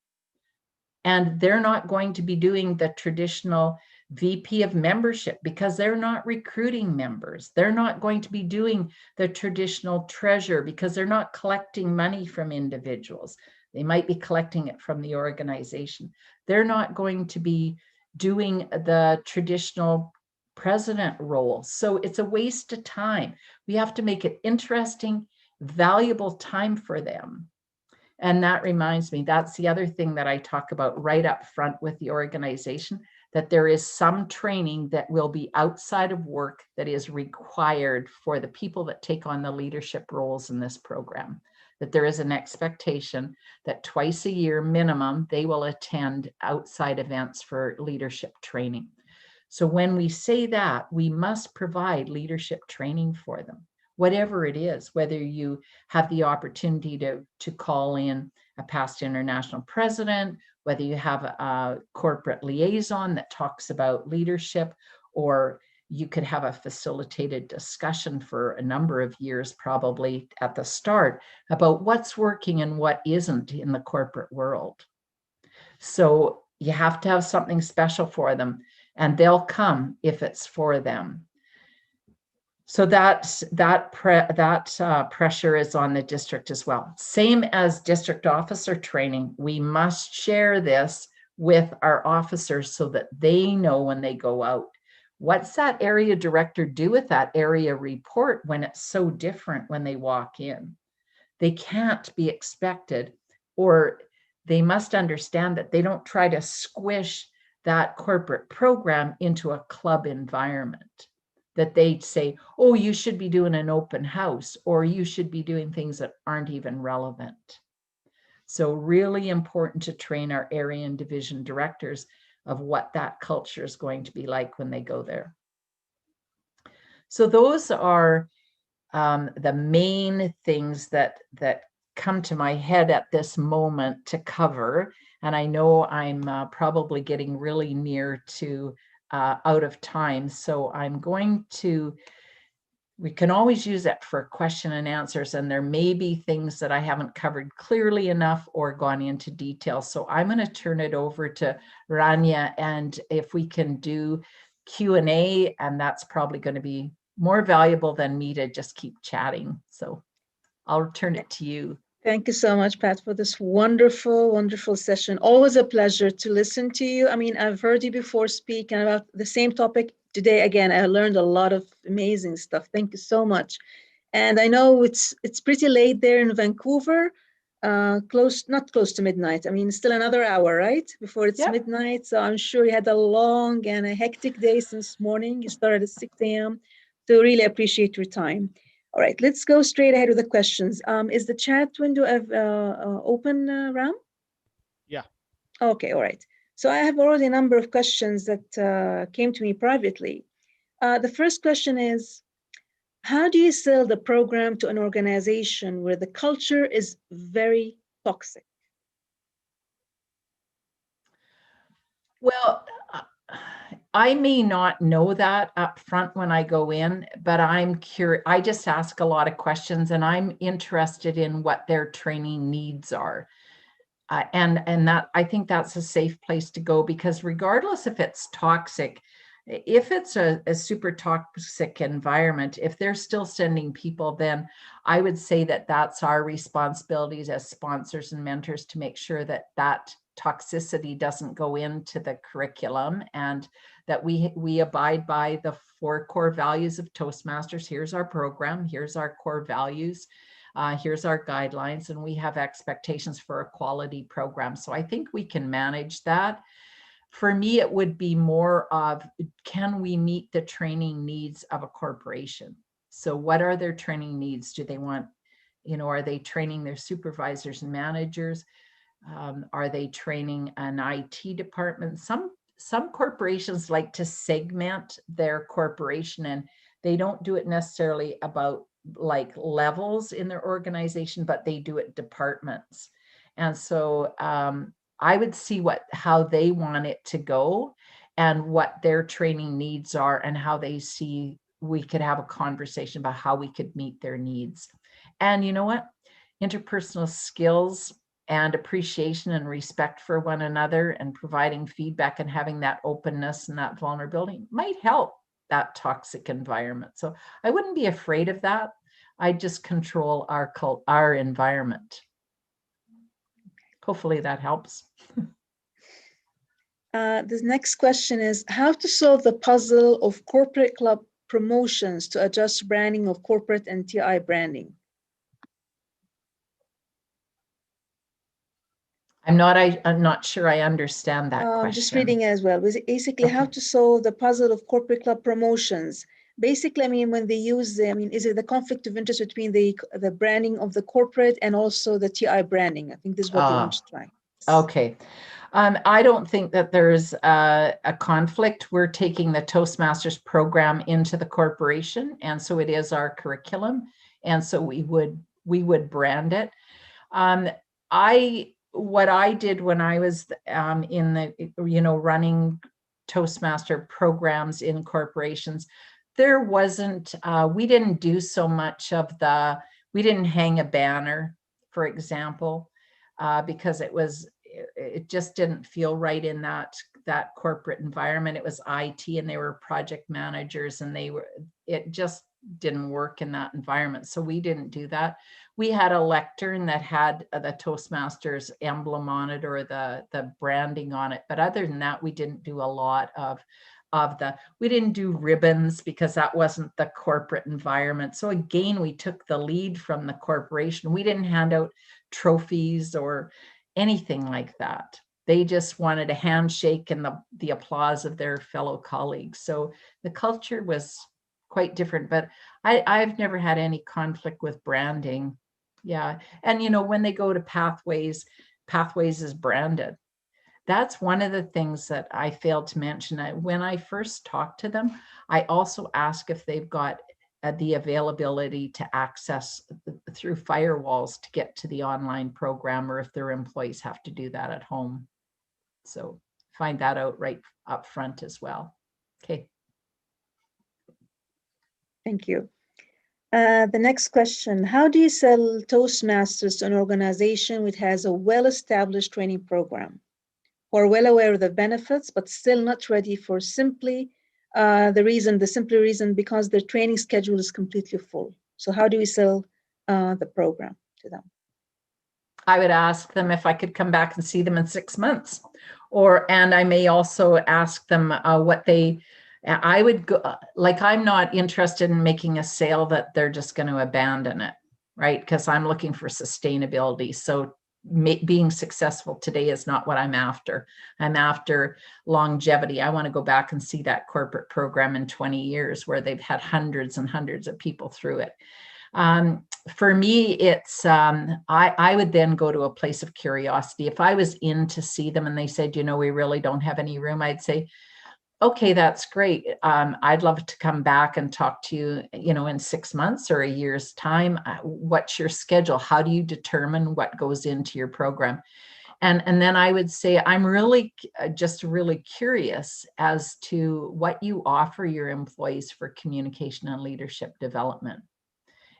And they're not going to be doing the traditional VP of membership because they're not recruiting members. They're not going to be doing the traditional treasurer because they're not collecting money from individuals. They might be collecting it from the organization. They're not going to be doing the traditional president role. So it's a waste of time. We have to make it interesting, valuable time for them. And that reminds me, that's the other thing that I talk about right up front with the organization, that there is some training that will be outside of work that is required for the people that take on the leadership roles in this program. That there is an expectation that twice a year minimum, they will attend outside events for leadership training. So when we say that, we must provide leadership training for them. whatever it is, whether you have the opportunity to call in a past international president, whether you have a corporate liaison that talks about leadership, or you could have a facilitated discussion for a number of years, probably at the start, about what's working and what isn't in the corporate world. So you have to have something special for them, and they'll come if it's for them. So that pressure is on the district as well. Same as district officer training, we must share this with our officers so that they know when they go out. What's that area director do with that area report when it's so different when they walk in? They can't be expected, or they must understand that they don't try to squish that corporate program into a club environment. That they say, oh, you should be doing an open house, or you should be doing things that aren't even relevant. So really important to train our area and division directors of what that culture is going to be like when they go there. So those are the main things that come to my head at this moment to cover. And I know I'm probably getting really near to out of time. So I'm going to, we can always use it for question and answers, and there may be things that I haven't covered clearly enough or gone into detail. So I'm going to turn it over to Rania, and if we can do Q&A, and that's probably going to be more valuable than me to just keep chatting. So I'll turn it to you. Thank you so much, Pat, for this wonderful, wonderful session. Always a pleasure to listen to you. I mean, I've heard you before speak about the same topic today. Again, I learned a lot of amazing stuff. Thank you so much. And I know it's pretty late there in Vancouver, not close to midnight. I mean, still another hour, right? Before it's midnight. So I'm sure you had a long and a hectic day since morning. You started at 6 a.m. So really appreciate your time. All right, let's go straight ahead with the questions. Is the chat window open, Ram? Yeah. Okay, all right. So I have already a number of questions that came to me privately. The first question is, how do you sell the program to an organization where the culture is very toxic? Well, I may not know that up front when I go in, but I'm curious. I just ask a lot of questions, and I'm interested in what their training needs are. And that, I think that's a safe place to go, because regardless if it's toxic, if it's a super toxic environment, if they're still sending people, then I would say that that's our responsibilities as sponsors and mentors to make sure that that toxicity doesn't go into the curriculum, and that we abide by the 4 core values of Toastmasters. Here's our program, here's our core values, here's our guidelines, and we have expectations for a quality program. So I think we can manage that. For me, it would be more of, can we meet the training needs of a corporation? So what are their training needs? Do they want, are they training their supervisors and managers? Are they training an IT department? Some corporations like to segment their corporation, and they don't do it necessarily about like levels in their organization, but they do it departments. And so I would see how they want it to go and what their training needs are, and how they see we could have a conversation about how we could meet their needs. And you know what? Interpersonal skills and appreciation and respect for one another, and providing feedback and having that openness and that vulnerability might help that toxic environment. So I wouldn't be afraid of that. I just control our environment. Hopefully that helps. The next question is, how to solve the puzzle of corporate club promotions to adjust branding of corporate and TI branding? I'm not sure I understand that question. Just reading as well. Basically, okay. How to solve the puzzle of corporate club promotions. Basically, I mean, when they use, is it the conflict of interest between the branding of the corporate and also the TI branding? I think this is what they want to try. Okay. I don't think that there's a conflict. We're taking the Toastmasters program into the corporation, and so it is our curriculum, and so we would brand it. What I did when I was in the running Toastmaster programs in corporations, there wasn't we didn't do so much of we didn't hang a banner, for example, because it just didn't feel right in that corporate environment. It was IT and they were project managers, and it just didn't work in that environment. So we didn't do that. We had a lectern that had the Toastmasters emblem on it, or the branding on it. But other than that, we didn't do a lot we didn't do ribbons, because that wasn't the corporate environment. So again, we took the lead from the corporation. We didn't hand out trophies or anything like that. They just wanted a handshake and the applause of their fellow colleagues. So the culture was quite different, but I've never had any conflict with branding. Yeah. And when they go to Pathways is branded. That's one of the things that I failed to mention. When I first talked to them, I also ask if they've got the availability to access through firewalls to get to the online program, or if their employees have to do that at home. So find that out right up front as well. Okay. Thank you. The next question, how do you sell Toastmasters to an organization which has a well-established training program, who are well aware of the benefits, but still not ready for the simple reason because their training schedule is completely full? So how do we sell the program to them? I would ask them if I could come back and see them in 6 months, and I may also ask them I would go, like, I'm not interested in making a sale that they're just going to abandon it, right? Because I'm looking for sustainability. So being successful today is not what I'm after. I'm after longevity. I want to go back and see that corporate program in 20 years where they've had hundreds and hundreds of people through it. For me, it's I would then go to a place of curiosity. If I was in to see them and they said, we really don't have any room, I'd say, okay, that's great. I'd love to come back and talk to you, in 6 months or a year's time. What's your schedule? How do you determine what goes into your program? And then I would say, I'm really curious as to what you offer your employees for communication and leadership development.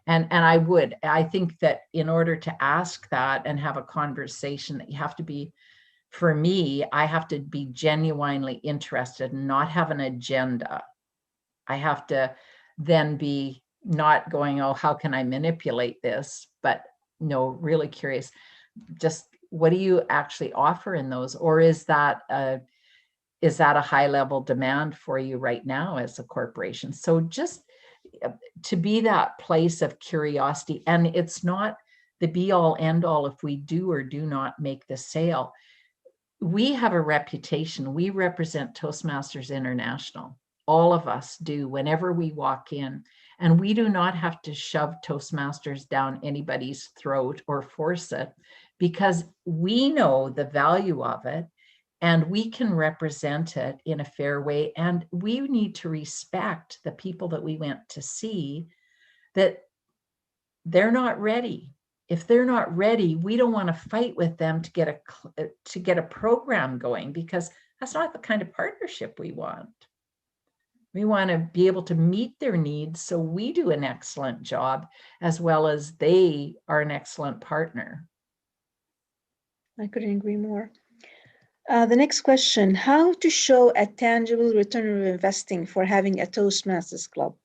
And I think that in order to ask that and have a conversation, that you have to be, for me, I have to be genuinely interested and not have an agenda. I have to then be not going, oh, how can I manipulate this? But no, really curious. Just what do you actually offer in those? Or is that a high level demand for you right now as a corporation? So just to be that place of curiosity, and it's not the be all end all if we do or do not make the sale. We have a reputation. We represent Toastmasters International. All of us do whenever we walk in, and we do not have to shove Toastmasters down anybody's throat or force it, because we know the value of it and we can represent it in a fair way. And we need to respect the people that we went to see, that they're not ready. If they're not ready, we don't want to fight with them to get a program going, because that's not the kind of partnership we want. We want to be able to meet their needs so we do an excellent job, as well as they are an excellent partner. I couldn't agree more. The next question, how to show a tangible return of investing for having a Toastmasters club?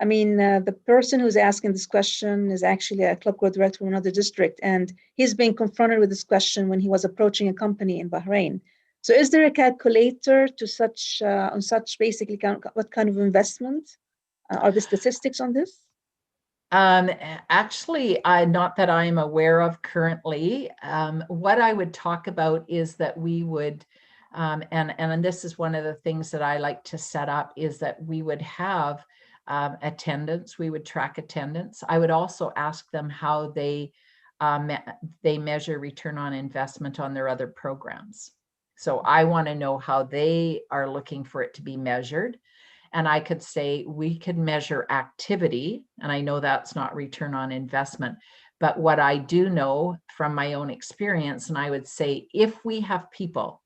I mean, the person who's asking this question is actually a club co-director from another district, and he's being confronted with this question when he was approaching a company in Bahrain. So is there a calculator to on such basically what kind of investment? Are the statistics on this? Actually, not that I'm aware of currently. What I would talk about is that we would, and this is one of the things that I like to set up, is that we would have attendance. We would track attendance. I would also ask them how they they measure return on investment on their other programs. So I want to know how they are looking for it to be measured. And I could say we could measure activity, and I know that's not return on investment, but what I do know from my own experience, and I would say if we have people,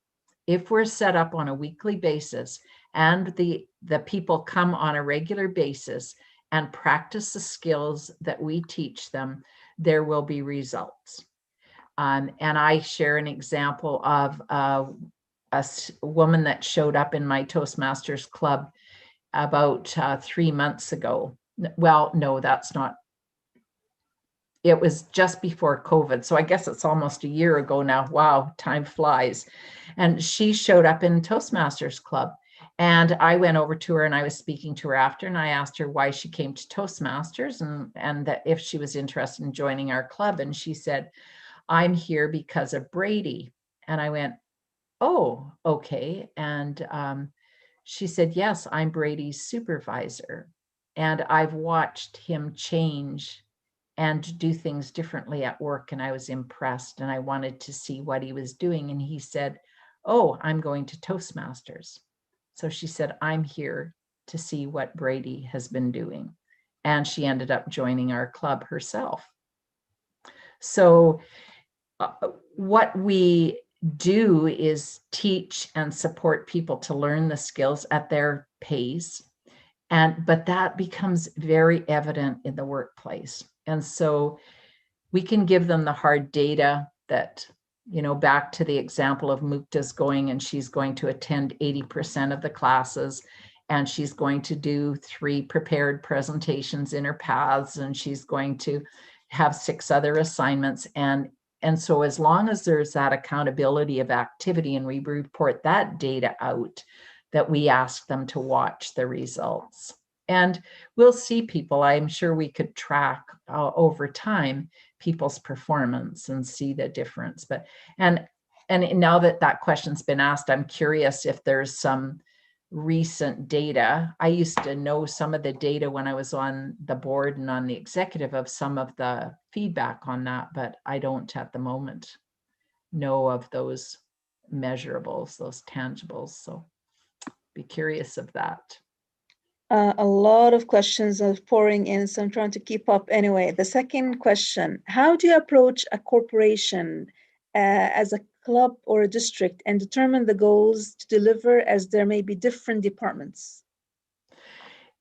if we're set up on a weekly basis and the people come on a regular basis and practice the skills that we teach them, there will be results. And I share an example of a woman that showed up in my Toastmasters club about 3 months ago. Well, no, that's not. It was just before COVID. So I guess it's almost a year ago now. Wow, time flies. And she showed up in Toastmasters club. And I went over to her and I was speaking to her after, and I asked her why she came to Toastmasters and that if she was interested in joining our club. And she said, I'm here because of Brady. And I went, oh, okay. And she said, yes, I'm Brady's supervisor. And I've watched him change and do things differently at work. And I was impressed and I wanted to see what he was doing. And he said, oh, I'm going to Toastmasters. So she said, I'm here to see what Brady has been doing. And she ended up joining our club herself. So what we do is teach and support people to learn the skills at their pace. But that becomes very evident in the workplace. And so we can give them the hard data that, back to the example of Mukta's going and she's going to attend 80% of the classes and she's going to do 3 prepared presentations in her paths and she's going to have 6 other assignments. And so as long as there's that accountability of activity and we report that data out, that we ask them to watch the results. And we'll see people, I'm sure we could track over time people's performance and see the difference. But and now that question's been asked, I'm curious if there's some recent data. I used to know some of the data when I was on the board and on the executive of some of the feedback on that, but I don't at the moment know of those measurables, those tangibles. So be curious of that. A lot of questions are pouring in, so I'm trying to keep up. Anyway, the second question, how do you approach a corporation as a club or a district and determine the goals to deliver, as there may be different departments?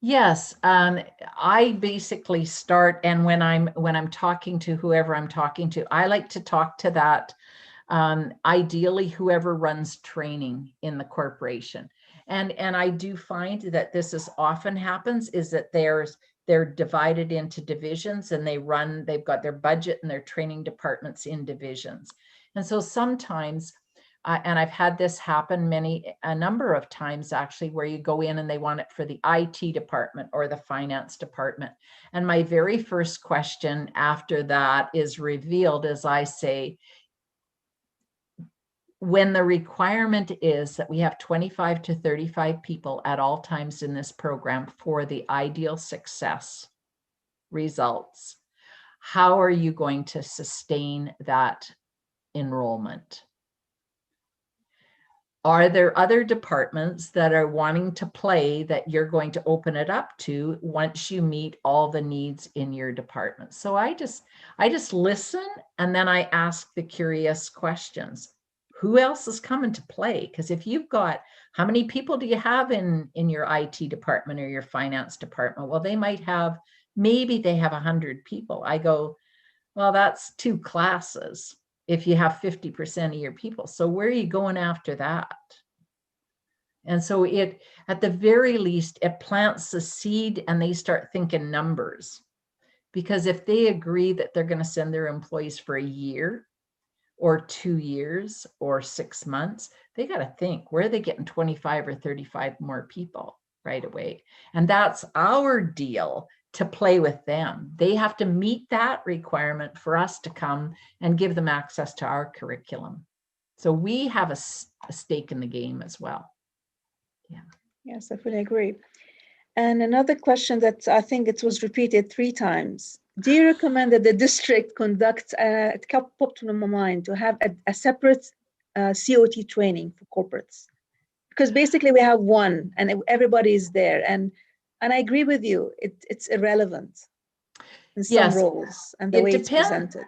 Yes, I basically start, and when I'm talking to whoever I'm talking to, I like to talk to that ideally whoever runs training in the corporation. And I do find that this is often happens is that they're divided into divisions and they've got their budget and their training departments in divisions. And so sometimes, and I've had this happen a number of times actually, where you go in and they want it for the IT department or the finance department. And my very first question after that is revealed as I say, when the requirement is that we have 25 to 35 people at all times in this program for the ideal success results, how are you going to sustain that enrollment? Are there other departments that are wanting to play that you're going to open it up to once you meet all the needs in your department? So I just listen and then I ask the curious questions. Who else is coming to play? Because if you've got, how many people do you have in your IT department or your finance department? Well, maybe they have 100 people. I go, well, that's 2 classes if you have 50% of your people. So where are you going after that? And so at the very least, it plants the seed and they start thinking numbers. Because if they agree that they're going to send their employees for a year, or 2 years or 6 months, they got to think, where are they getting 25 or 35 more people right away? And that's our deal to play with them. They have to meet that requirement for us to come and give them access to our curriculum. So we have a stake in the game as well. Yeah. Yes, I fully agree. And another question that I think it was repeated 3 times. Do you recommend that the district conduct, it popped in my mind, to have a separate COT training for corporates? Because basically we have one and everybody is there. And I agree with you, it's irrelevant in some Yes, roles and the way it's presented.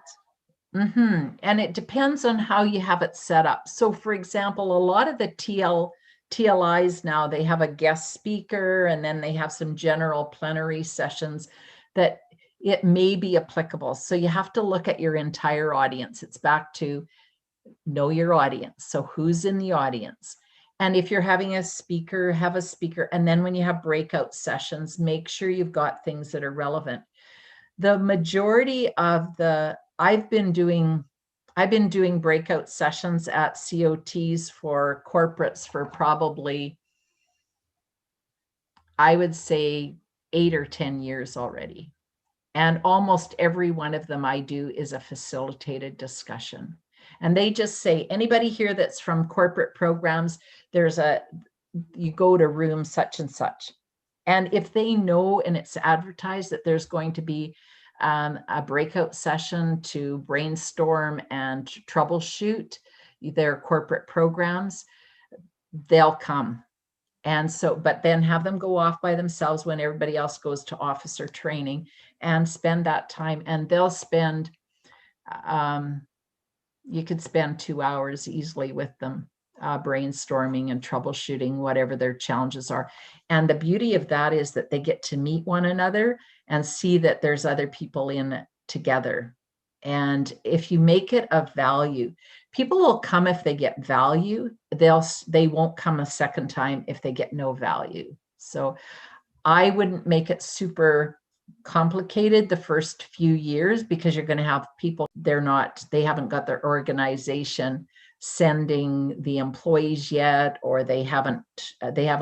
And it depends on how you have it set up. So for example, a lot of the TLIs now, they have a guest speaker and then they have some general plenary sessions that it may be applicable. So you have to look at your entire audience. It's back to know your audience. So who's in the audience? And if you're having a speaker, have a speaker. And then when you have breakout sessions, make sure you've got things that are relevant. The majority of I've been doing breakout sessions at COTs for corporates for probably, I would say 8 or 10 years already. And almost every one of them I do is a facilitated discussion. And they just say, anybody here that's from corporate programs, you go to room such and such. And if they know and it's advertised that there's going to be a breakout session to brainstorm and troubleshoot their corporate programs, they'll come. And so, but then have them go off by themselves when everybody else goes to officer training and spend that time. And they'll spend, you could spend 2 hours easily with them, brainstorming and troubleshooting whatever their challenges are. And the beauty of that is that they get to meet one another and see that there's other people in it together. And if you make it of value, people will come if they get value. They won't come a second time if they get no value. So I wouldn't make it super complicated the first few years, because you're going to have people, they haven't got their organization sending the employees yet, or they haven't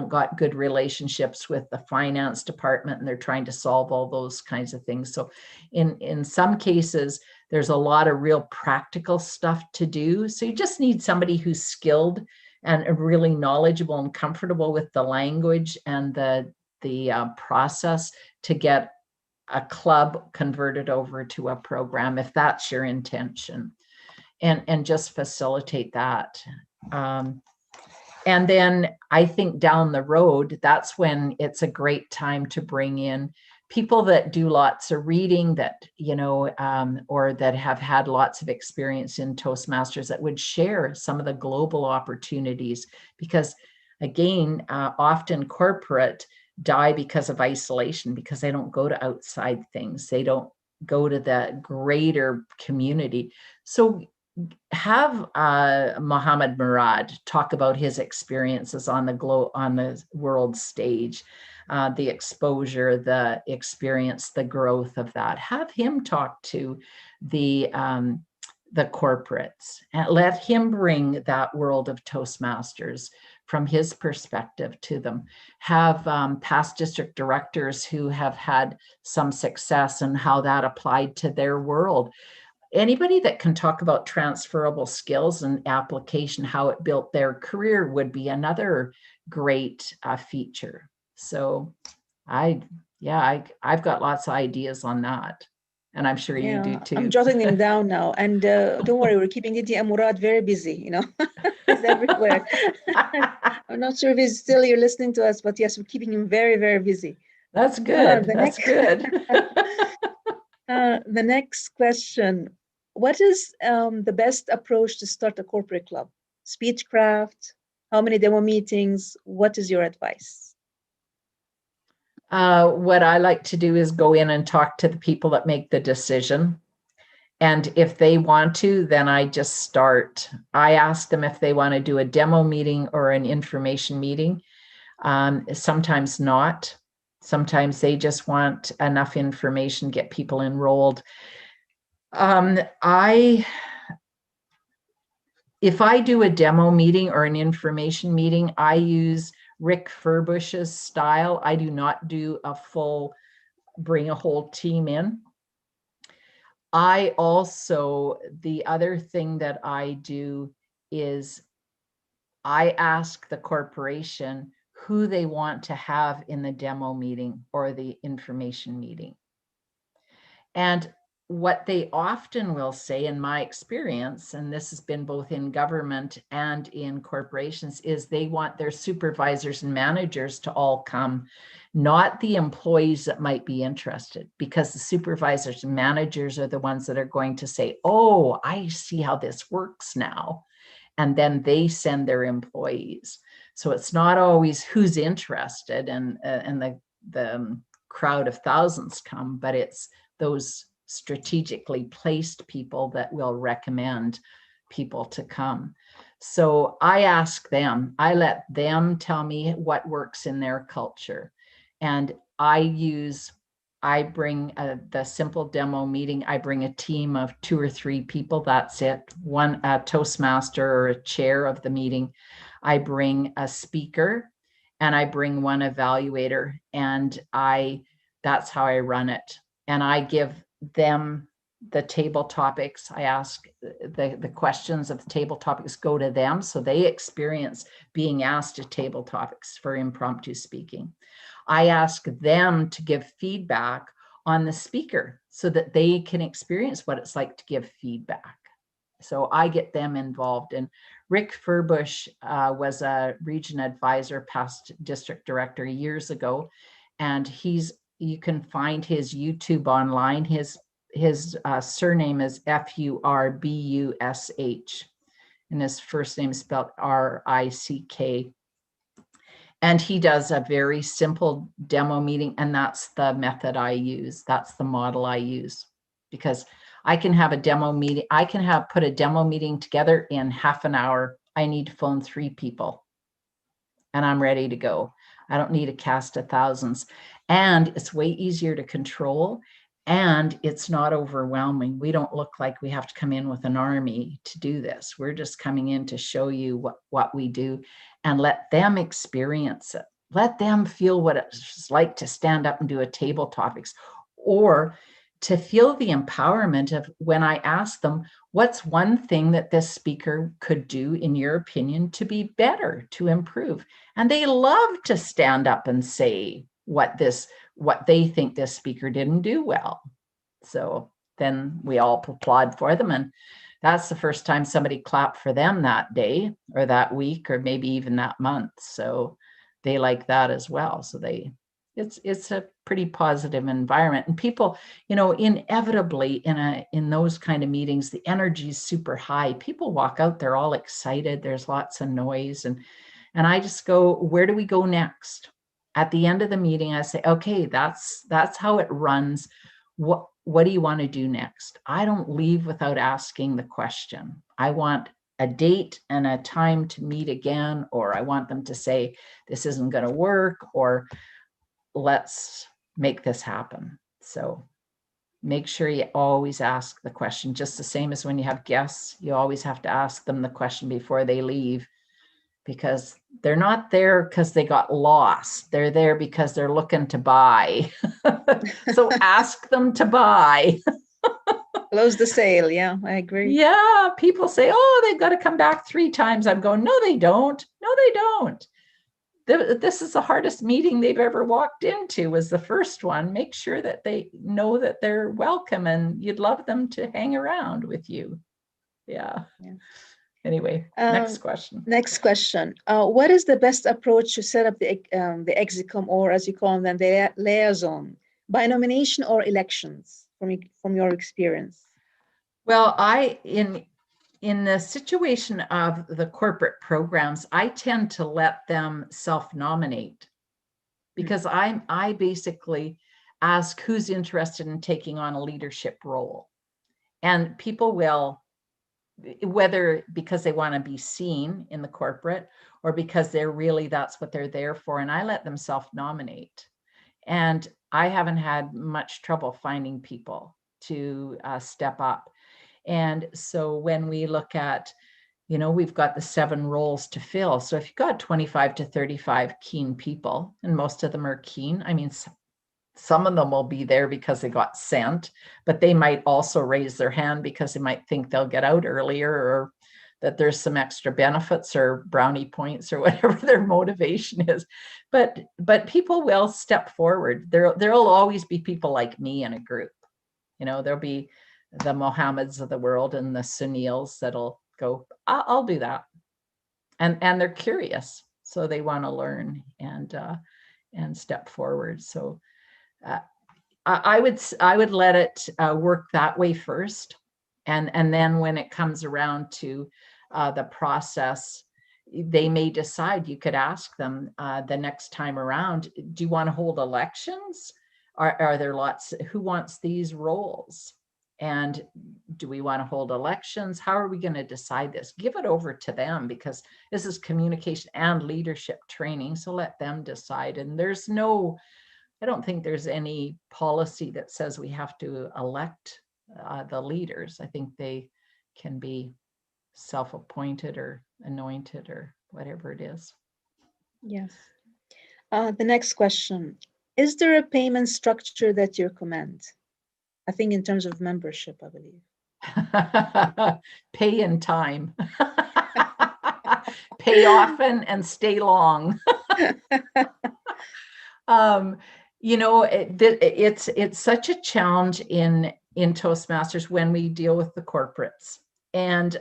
got good relationships with the finance department, and they're trying to solve all those kinds of things. So in some cases, there's a lot of real practical stuff to do. So you just need somebody who's skilled and really knowledgeable and comfortable with the language and the process to get a club converted over to a program, if that's your intention, and just facilitate that. And then I think down the road, that's when it's a great time to bring in people that do lots of reading, that, or that have had lots of experience in Toastmasters, that would share some of the global opportunities. Because again, often corporate die because of isolation, because they don't go to outside things. They don't go to the greater community. So have Mohammed Murad talk about his experiences on the world stage, the exposure, the experience, the growth of that. Have him talk to the corporates and let him bring that world of Toastmasters from his perspective to them. Have past district directors who have had some success and how that applied to their world. Anybody that can talk about transferable skills and application, how it built their career, would be another great feature. So I've got lots of ideas on that. And I'm sure you do too. I'm jotting them down now. And don't worry, we're keeping DTM Murad very busy, He's everywhere. I'm not sure if he's still here listening to us, but yes, we're keeping him very, very busy. That's good. That's good. The next question. What is the best approach to start a corporate club? Speechcraft? How many demo meetings? What is your advice? What I like to do is go in and talk to the people that make the decision. And if they want to, then I just start. I ask them if they want to do a demo meeting or an information meeting. Sometimes not. Sometimes they just want enough information, get people enrolled. If I do a demo meeting or an information meeting, I use Rick Furbush's style. I do not do bring a whole team in. The other thing that I do is I ask the corporation who they want to have in the demo meeting or the information meeting. And what they often will say, in my experience, and this has been both in government and in corporations, is they want their supervisors and managers to all come, not the employees that might be interested, because the supervisors and managers are the ones that are going to say, oh, I see how this works now. And then they send their employees. So it's not always who's interested and the crowd of thousands come, but it's those strategically placed people that will recommend people to come. So I ask them, I let them tell me what works in their culture. And I bring the simple demo meeting. I bring a team of 2 or 3 people. That's it. One a Toastmaster or a chair of the meeting. I bring a speaker and I bring one evaluator, and that's how I run it. And I give them the table topics. I ask the questions of the table topics go to them, so they experience being asked at table topics for impromptu speaking. I ask them to give feedback on the speaker so that they can experience what it's like to give feedback. So I get them involved. And Rick Furbush was a region advisor, past district director years ago. And you can find his YouTube online. His surname is Furbush, and his first name is spelled Rick. And he does a very simple demo meeting, and that's the method I use. That's the model I use, because I can have a demo meeting. I can put a demo meeting together in half an hour. I need to phone 3 people and I'm ready to go. I don't need a cast of thousands, and it's way easier to control, and it's not overwhelming. We don't look like we have to come in with an army to do this. We're just coming in to show you what we do and let them experience it. Let them feel what it's like to stand up and do a table topics, or to feel the empowerment of when I ask them, what's one thing that this speaker could do, in your opinion, to be better, to improve? And they love to stand up and say what they think this speaker didn't do well. So then we all applaud for them. And that's the first time somebody clapped for them that day or that week or maybe even that month. So they like that as well. So it's a pretty positive environment. And people, inevitably in those kind of meetings, the energy is super high. People walk out, they're all excited. There's lots of noise. And I just go, where do we go next? At the end of the meeting, I say, okay, that's how it runs. What do you want to do next? I don't leave without asking the question. I want a date and a time to meet again, or I want them to say, this isn't going to work, or let's make this happen. So make sure you always ask the question, just the same as when you have guests, you always have to ask them the question before they leave, because they're not there because they got lost. They're there because they're looking to buy. So ask them to buy. Close the sale. Yeah, I agree. Yeah, people say, oh, they've got to come back 3 times. I'm going, no, they don't. No, they don't. This is the hardest meeting they've ever walked into, was the first one. Make sure that they know that they're welcome and you'd love them to hang around with you. Yeah. Anyway, next question. Next question. What is the best approach to set up the execom, or as you call them, the liaison, by nomination or elections, from your experience? Well, in the situation of the corporate programs, I tend to let them self-nominate, because I basically ask who's interested in taking on a leadership role. And people will, whether because they want to be seen in the corporate or because that's what they're there for. And I let them self-nominate. And I haven't had much trouble finding people to step up. And so when we look at, we've got the 7 roles to fill. So if you've got 25 to 35 keen people, and most of them are keen, I mean, some of them will be there because they got sent, but they might also raise their hand because they might think they'll get out earlier, or that there's some extra benefits or brownie points or whatever their motivation is. But people will step forward. There'll always be people like me in a group. You know, there'll be the Mohammeds of the world and the Sunils that'll go, I'll do that. And they're curious, so they want to learn and step forward. So I would let it work that way first, and then when it comes around to the process, they may decide. You could ask them the next time around, do you want to hold elections? Are there lots, who wants these roles? And do we want to hold elections? How are we going to decide this? Give it over to them, because this is communication and leadership training. So let them decide. And I don't think there's any policy that says we have to elect the leaders. I think they can be self-appointed or anointed or whatever it is. Yes. The next question. Is there a payment structure that you recommend? I think in terms of membership, I believe. Pay in time. Pay often and stay long. You know, it's such a challenge in Toastmasters when we deal with the corporates. And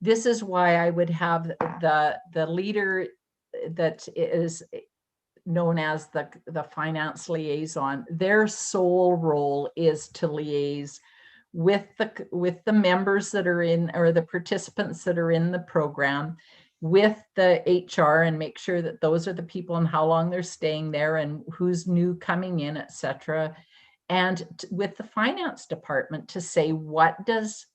this is why I would have the leader that is known as the finance liaison. Their sole role is to liaise with the members that are in, or the participants that are in the program, with the HR, and make sure that those are the people and how long they're staying there and who's new coming in, etc. And with the finance department to say, what does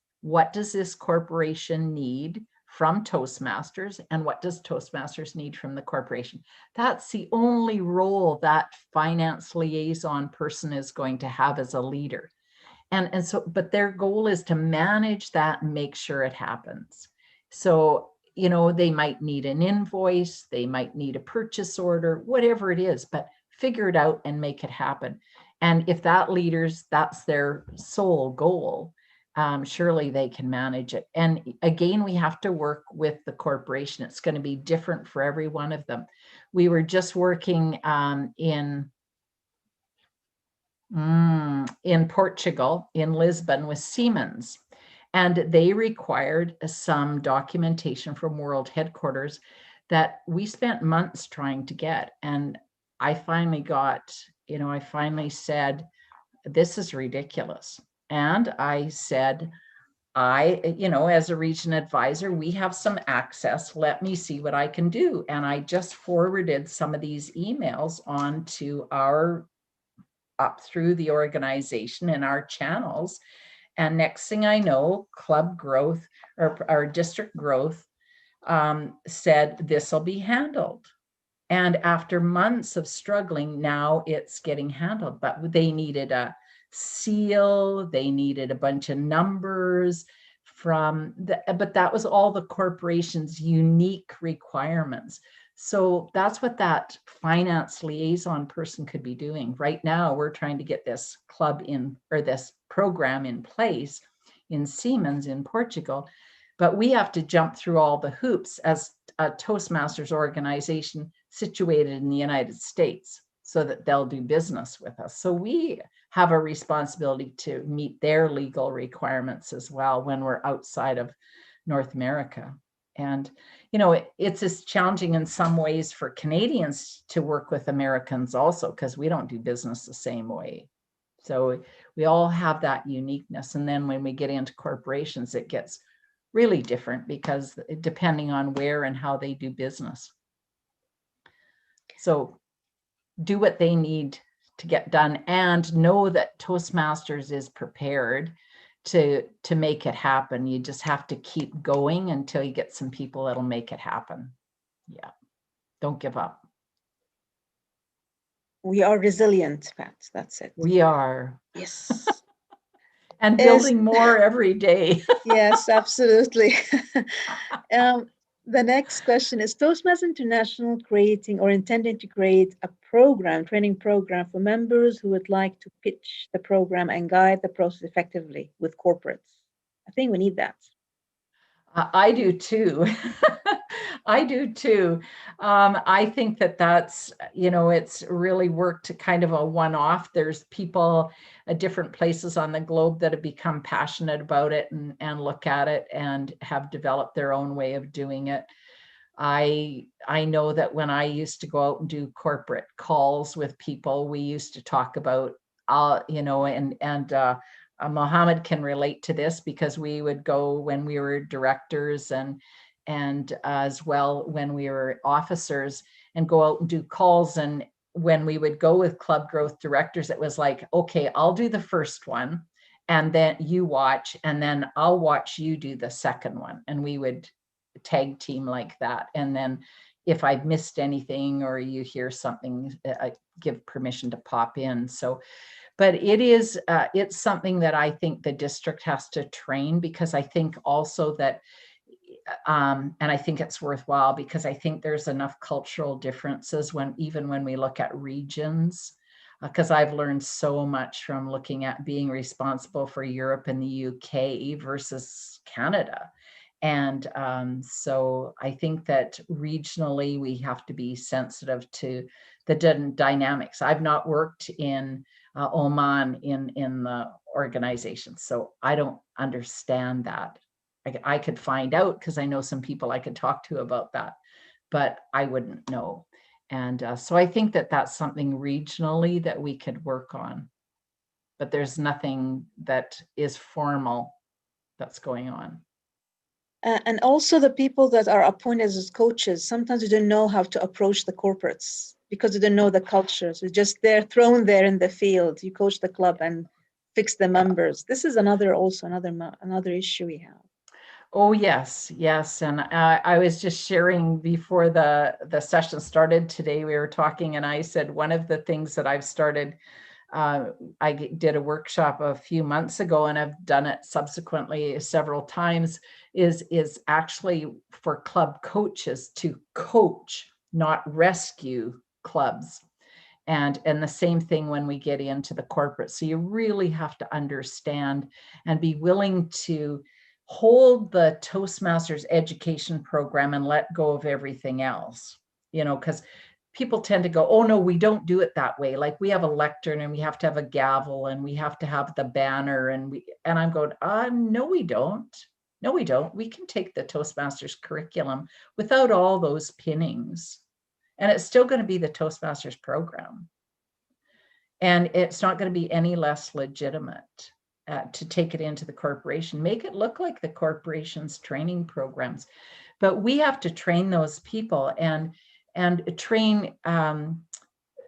this corporation need from Toastmasters, and what does Toastmasters need from the corporation? That's the only role that finance liaison person is going to have as a leader. And so, but their goal is to manage that and make sure it happens. So, you know, they might need an invoice, they might need a purchase order, whatever it is, but figure it out and make it happen. And if that's their sole goal, surely they can manage it. And again, we have to work with the corporation. It's going to be different for every one of them. We were just working in Portugal, in Lisbon, with Siemens, and they required some documentation from world headquarters that we spent months trying to get. And I finally said, this is ridiculous. And I said, as a region advisor, we have some access. Let me see what I can do. And I just forwarded some of these emails on to up through the organization and our channels. And next thing I know, club growth or our district growth said this will be handled. And after months of struggling, now it's getting handled. But they needed a seal, they needed a bunch of numbers but that was all the corporation's unique requirements. So that's what that finance liaison person could be doing. Right now, we're trying to get this this program in place in Siemens in Portugal, but we have to jump through all the hoops as a Toastmasters organization situated in the United States so that they'll do business with us. So we have a responsibility to meet their legal requirements as well when we're outside of North America. And, it's as challenging in some ways for Canadians to work with Americans also, because we don't do business the same way. So we all have that uniqueness. And then when we get into corporations, it gets really different because depending on where and how they do business. So do what they need to get done and know that Toastmasters is prepared to make it happen. You just have to keep going until you get some people that'll make it happen. Yeah. Don't give up. We are resilient, Pat. That's it. We are. Yes. And building more every day. Yes, absolutely. The next question is, Toastmasters International creating or intending to create a training program for members who would like to pitch the program and guide the process effectively with corporates? I think we need that. I do too. I do too. I think that that's, it's really worked kind of a one-off. There's people at different places on the globe that have become passionate about it and look at it and have developed their own way of doing it. I know that when I used to go out and do corporate calls with people, we used to talk about, Mohammed can relate to this because we would go when we were directors and as well when we were officers and go out and do calls. And when we would go with club growth directors, it was like, okay, I'll do the first one and then you watch, and then I'll watch you do the second one. And we would tag team like that. And then if I've missed anything or you hear something, I give permission to pop in. So, but it's something that I think the district has to train, because I think also that, and I think it's worthwhile because I think there's enough cultural differences even when we look at regions, because I've learned so much from looking at being responsible for Europe and the UK versus Canada. And so I think that regionally we have to be sensitive to the dynamics. I've not worked in Oman in the organization, so I don't understand that. I could find out because I know some people I could talk to about that, but I wouldn't know. And so I think that that's something regionally that we could work on, but there's nothing that is formal that's going on. And also the people that are appointed as coaches, sometimes you don't know how to approach the corporates because you don't know the culture. So they're thrown there in the field. You coach the club and fix the members. This is another issue we have. Oh, yes. And I was just sharing before the session started today, we were talking and I said, one of the things that I've started, I did a workshop a few months ago and I've done it subsequently several times, is actually for club coaches to coach, not rescue clubs. And the same thing when we get into the corporate. So you really have to understand and be willing to hold the Toastmasters education program and let go of everything else, because people tend to go, oh no, we don't do it that way. Like we have a lectern and we have to have a gavel and we have to have the banner and I'm going, no, we don't. No, we don't. We can take the Toastmasters curriculum without all those pinnings. And it's still going to be the Toastmasters program. And it's not going to be any less legitimate to take it into the corporation. Make it look like the corporation's training programs. But we have to train those people and train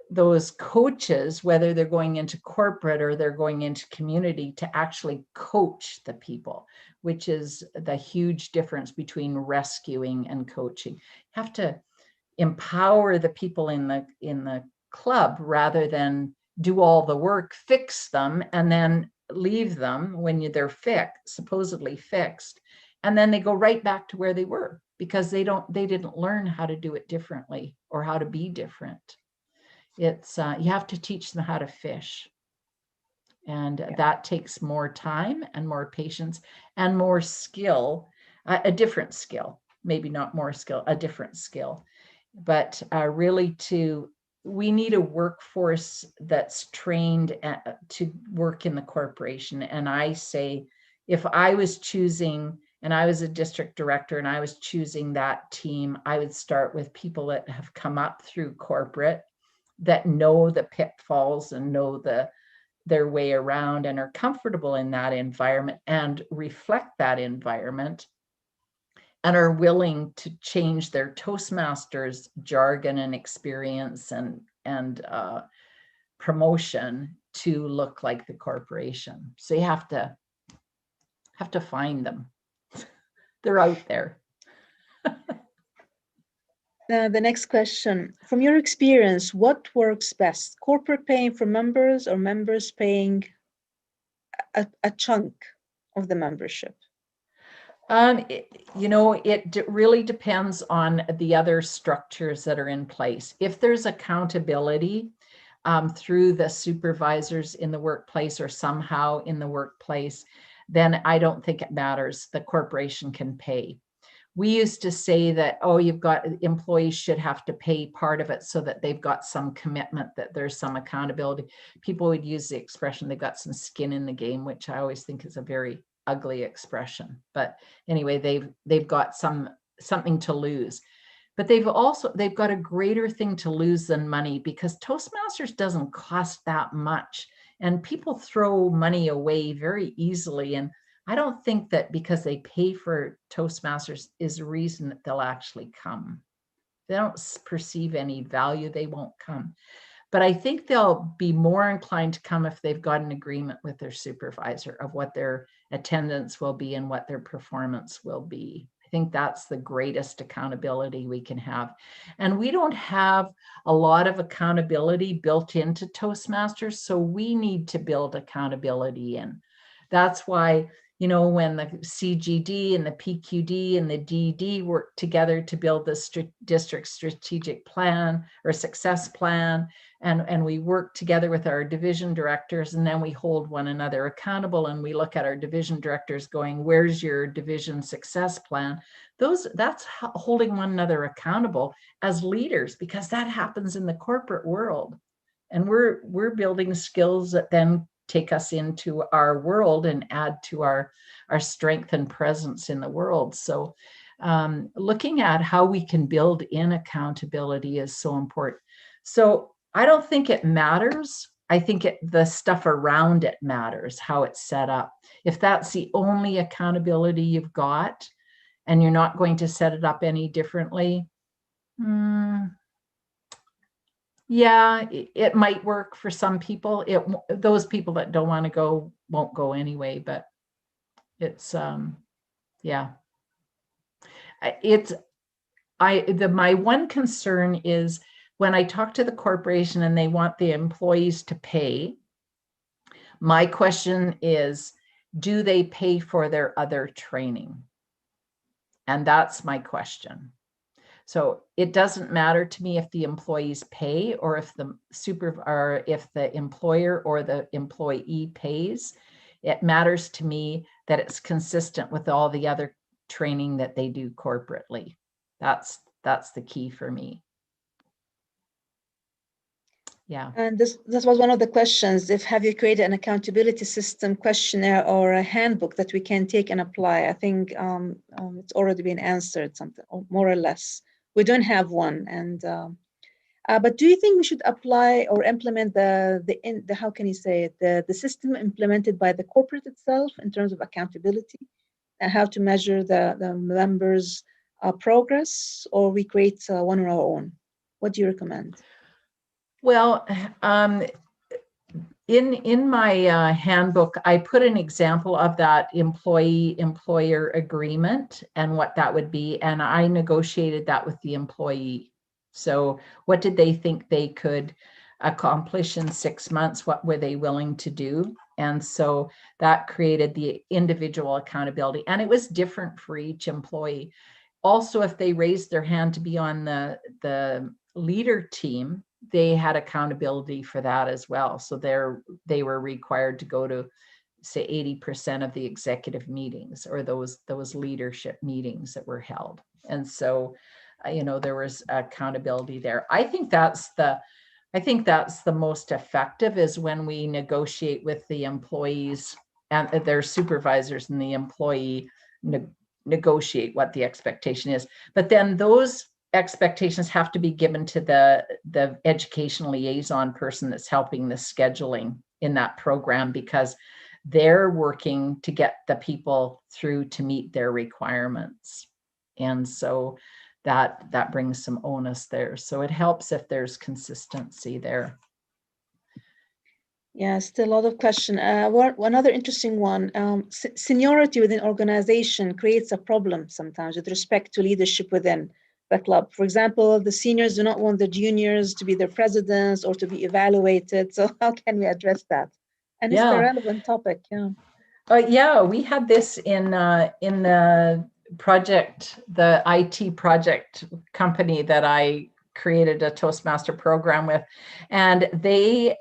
those coaches, whether they're going into corporate or they're going into community, to actually coach the people, which is the huge difference between rescuing and coaching. You have to empower the people in the club rather than do all the work, fix them, and then leave them when they're supposedly fixed. And then they go right back to where they were because they didn't learn how to do it differently or how to be different. It's you have to teach them how to fish. And that takes more time and more patience and more skill, a different skill, maybe not more skill, a different skill. But really we need a workforce that's trained to work in the corporation. And I say, if I was choosing, and I was a district director and I was choosing that team, I would start with people that have come up through corporate, that know the pitfalls and know their way around and are comfortable in that environment and reflect that environment and are willing to change their Toastmasters jargon and experience and promotion to look like the corporation. So you have to find them. They're out there. The next question, from your experience, what works best? Corporate paying for members or members paying a chunk of the membership? It really depends on the other structures that are in place. If there's accountability through the supervisors in the workplace or somehow in the workplace, then I don't think it matters. The corporation can pay. we used to say that, oh, employees should have to pay part of it so that they've got some commitment, that there's some accountability. People would use the expression, they've got some skin in the game, which I always think is a very ugly expression. But anyway, they've got something to lose. But they've got a greater thing to lose than money, because Toastmasters doesn't cost that much. And people throw money away very easily. And I don't think that because they pay for Toastmasters is a reason that they'll actually come. If they don't perceive any value, they won't come. But I think they'll be more inclined to come if they've got an agreement with their supervisor of what their attendance will be and what their performance will be. I think that's the greatest accountability we can have. And we don't have a lot of accountability built into Toastmasters, so we need to build accountability in. That's why, you know, when the CGD and the PQD and the DD work together to build the district strategic plan or success plan, and we work together with our division directors, and then we hold one another accountable, and we look at our division directors going, where's your division success plan? That's holding one another accountable as leaders, because that happens in the corporate world. And we're building skills that then take us into our world and add to our strength and presence in the world. So looking at how we can build in accountability is so important. So I don't think it matters. I think the stuff around it matters, how it's set up. If that's the only accountability you've got and you're not going to set it up any differently, yeah, it might work for some people. Those people that don't want to go won't go anyway, but it's yeah. My one concern is when I talk to the corporation and they want the employees to pay, my question is, do they pay for their other training? And that's my question. So it doesn't matter to me if the employees pay or if the employer or the employee pays. It matters to me that it's consistent with all the other training that they do corporately. That's the key for me. Yeah. And this was one of the questions. Have you created an accountability system questionnaire or a handbook that we can take and apply? I think it's already been answered, something more or less. We don't have one, and but do you think we should apply or implement the how can you say it, the system implemented by the corporate itself in terms of accountability and how to measure the members' progress, or we create one on our own? What do you recommend? Well, in my handbook, I put an example of that employee-employer agreement and what that would be, and I negotiated that with the employee. So what did they think they could accomplish in 6 months? What were they willing to do? And so that created the individual accountability, and it was different for each employee. Also, if they raised their hand to be on the leader team, they had accountability for that as well. So they were required to go to, say, 80% of the executive meetings or those leadership meetings that were held. And so, you know, there was accountability there. I think that's the most effective, is when we negotiate with the employees and their supervisors, and the employee negotiate what the expectation is. But then those expectations have to be given to the education liaison person that's helping the scheduling in that program, because they're working to get the people through to meet their requirements. And so that brings some onus there. So it helps if there's consistency there. Yeah, still a lot of question. One other interesting one, seniority within organization creates a problem sometimes with respect to leadership within the club. For example, the seniors do not want the juniors to be their presidents or to be evaluated. So how can we address that? And it's a relevant topic. Yeah. Yeah, we had this in the project, the IT project company that I created a Toastmaster program with. And they,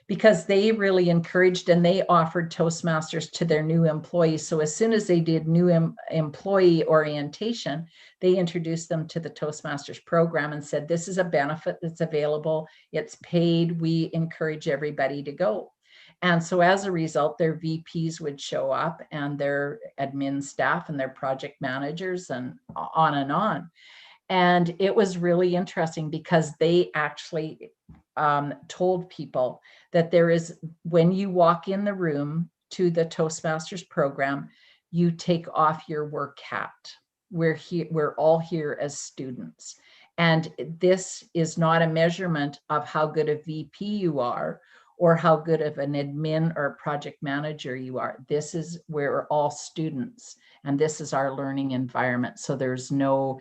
because they really encouraged and they offered Toastmasters to their new employees. So as soon as they did new employee orientation, they introduced them to the Toastmasters program and said, this is a benefit that's available. It's paid. We encourage everybody to go. And so as a result, their VPs would show up and their admin staff and their project managers and on and on. And it was really interesting because they actually told people that there is, when you walk in the room to the Toastmasters program, you take off your work hat. We're all here as students. And this is not a measurement of how good a VP you are or how good of an admin or project manager you are. This is where we're all students, and this is our learning environment. So there's no,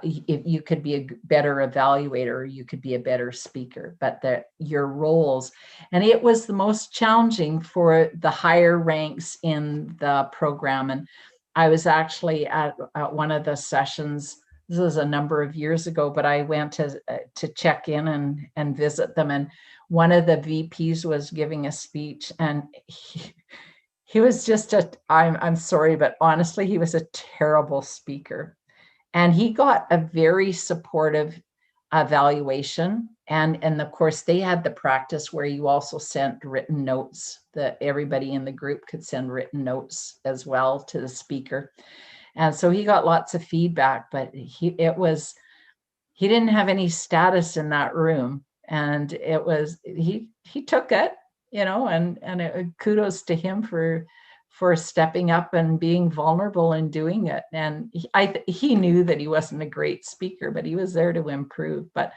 if you could be a better evaluator, or you could be a better speaker, but your roles. And it was the most challenging for the higher ranks in the program. And I was actually at one of the sessions. This was a number of years ago, but I went to check in and visit them. And one of the VPs was giving a speech, and he was just I'm sorry, but honestly, he was a terrible speaker. And he got a very supportive evaluation. And of course, they had the practice where you also sent written notes, that everybody in the group could send written notes as well to the speaker. And so he got lots of feedback, but he didn't have any status in that room. And it was, he took it, you know, and kudos to him for stepping up and being vulnerable and doing it. And he knew that he wasn't a great speaker, but he was there to improve. But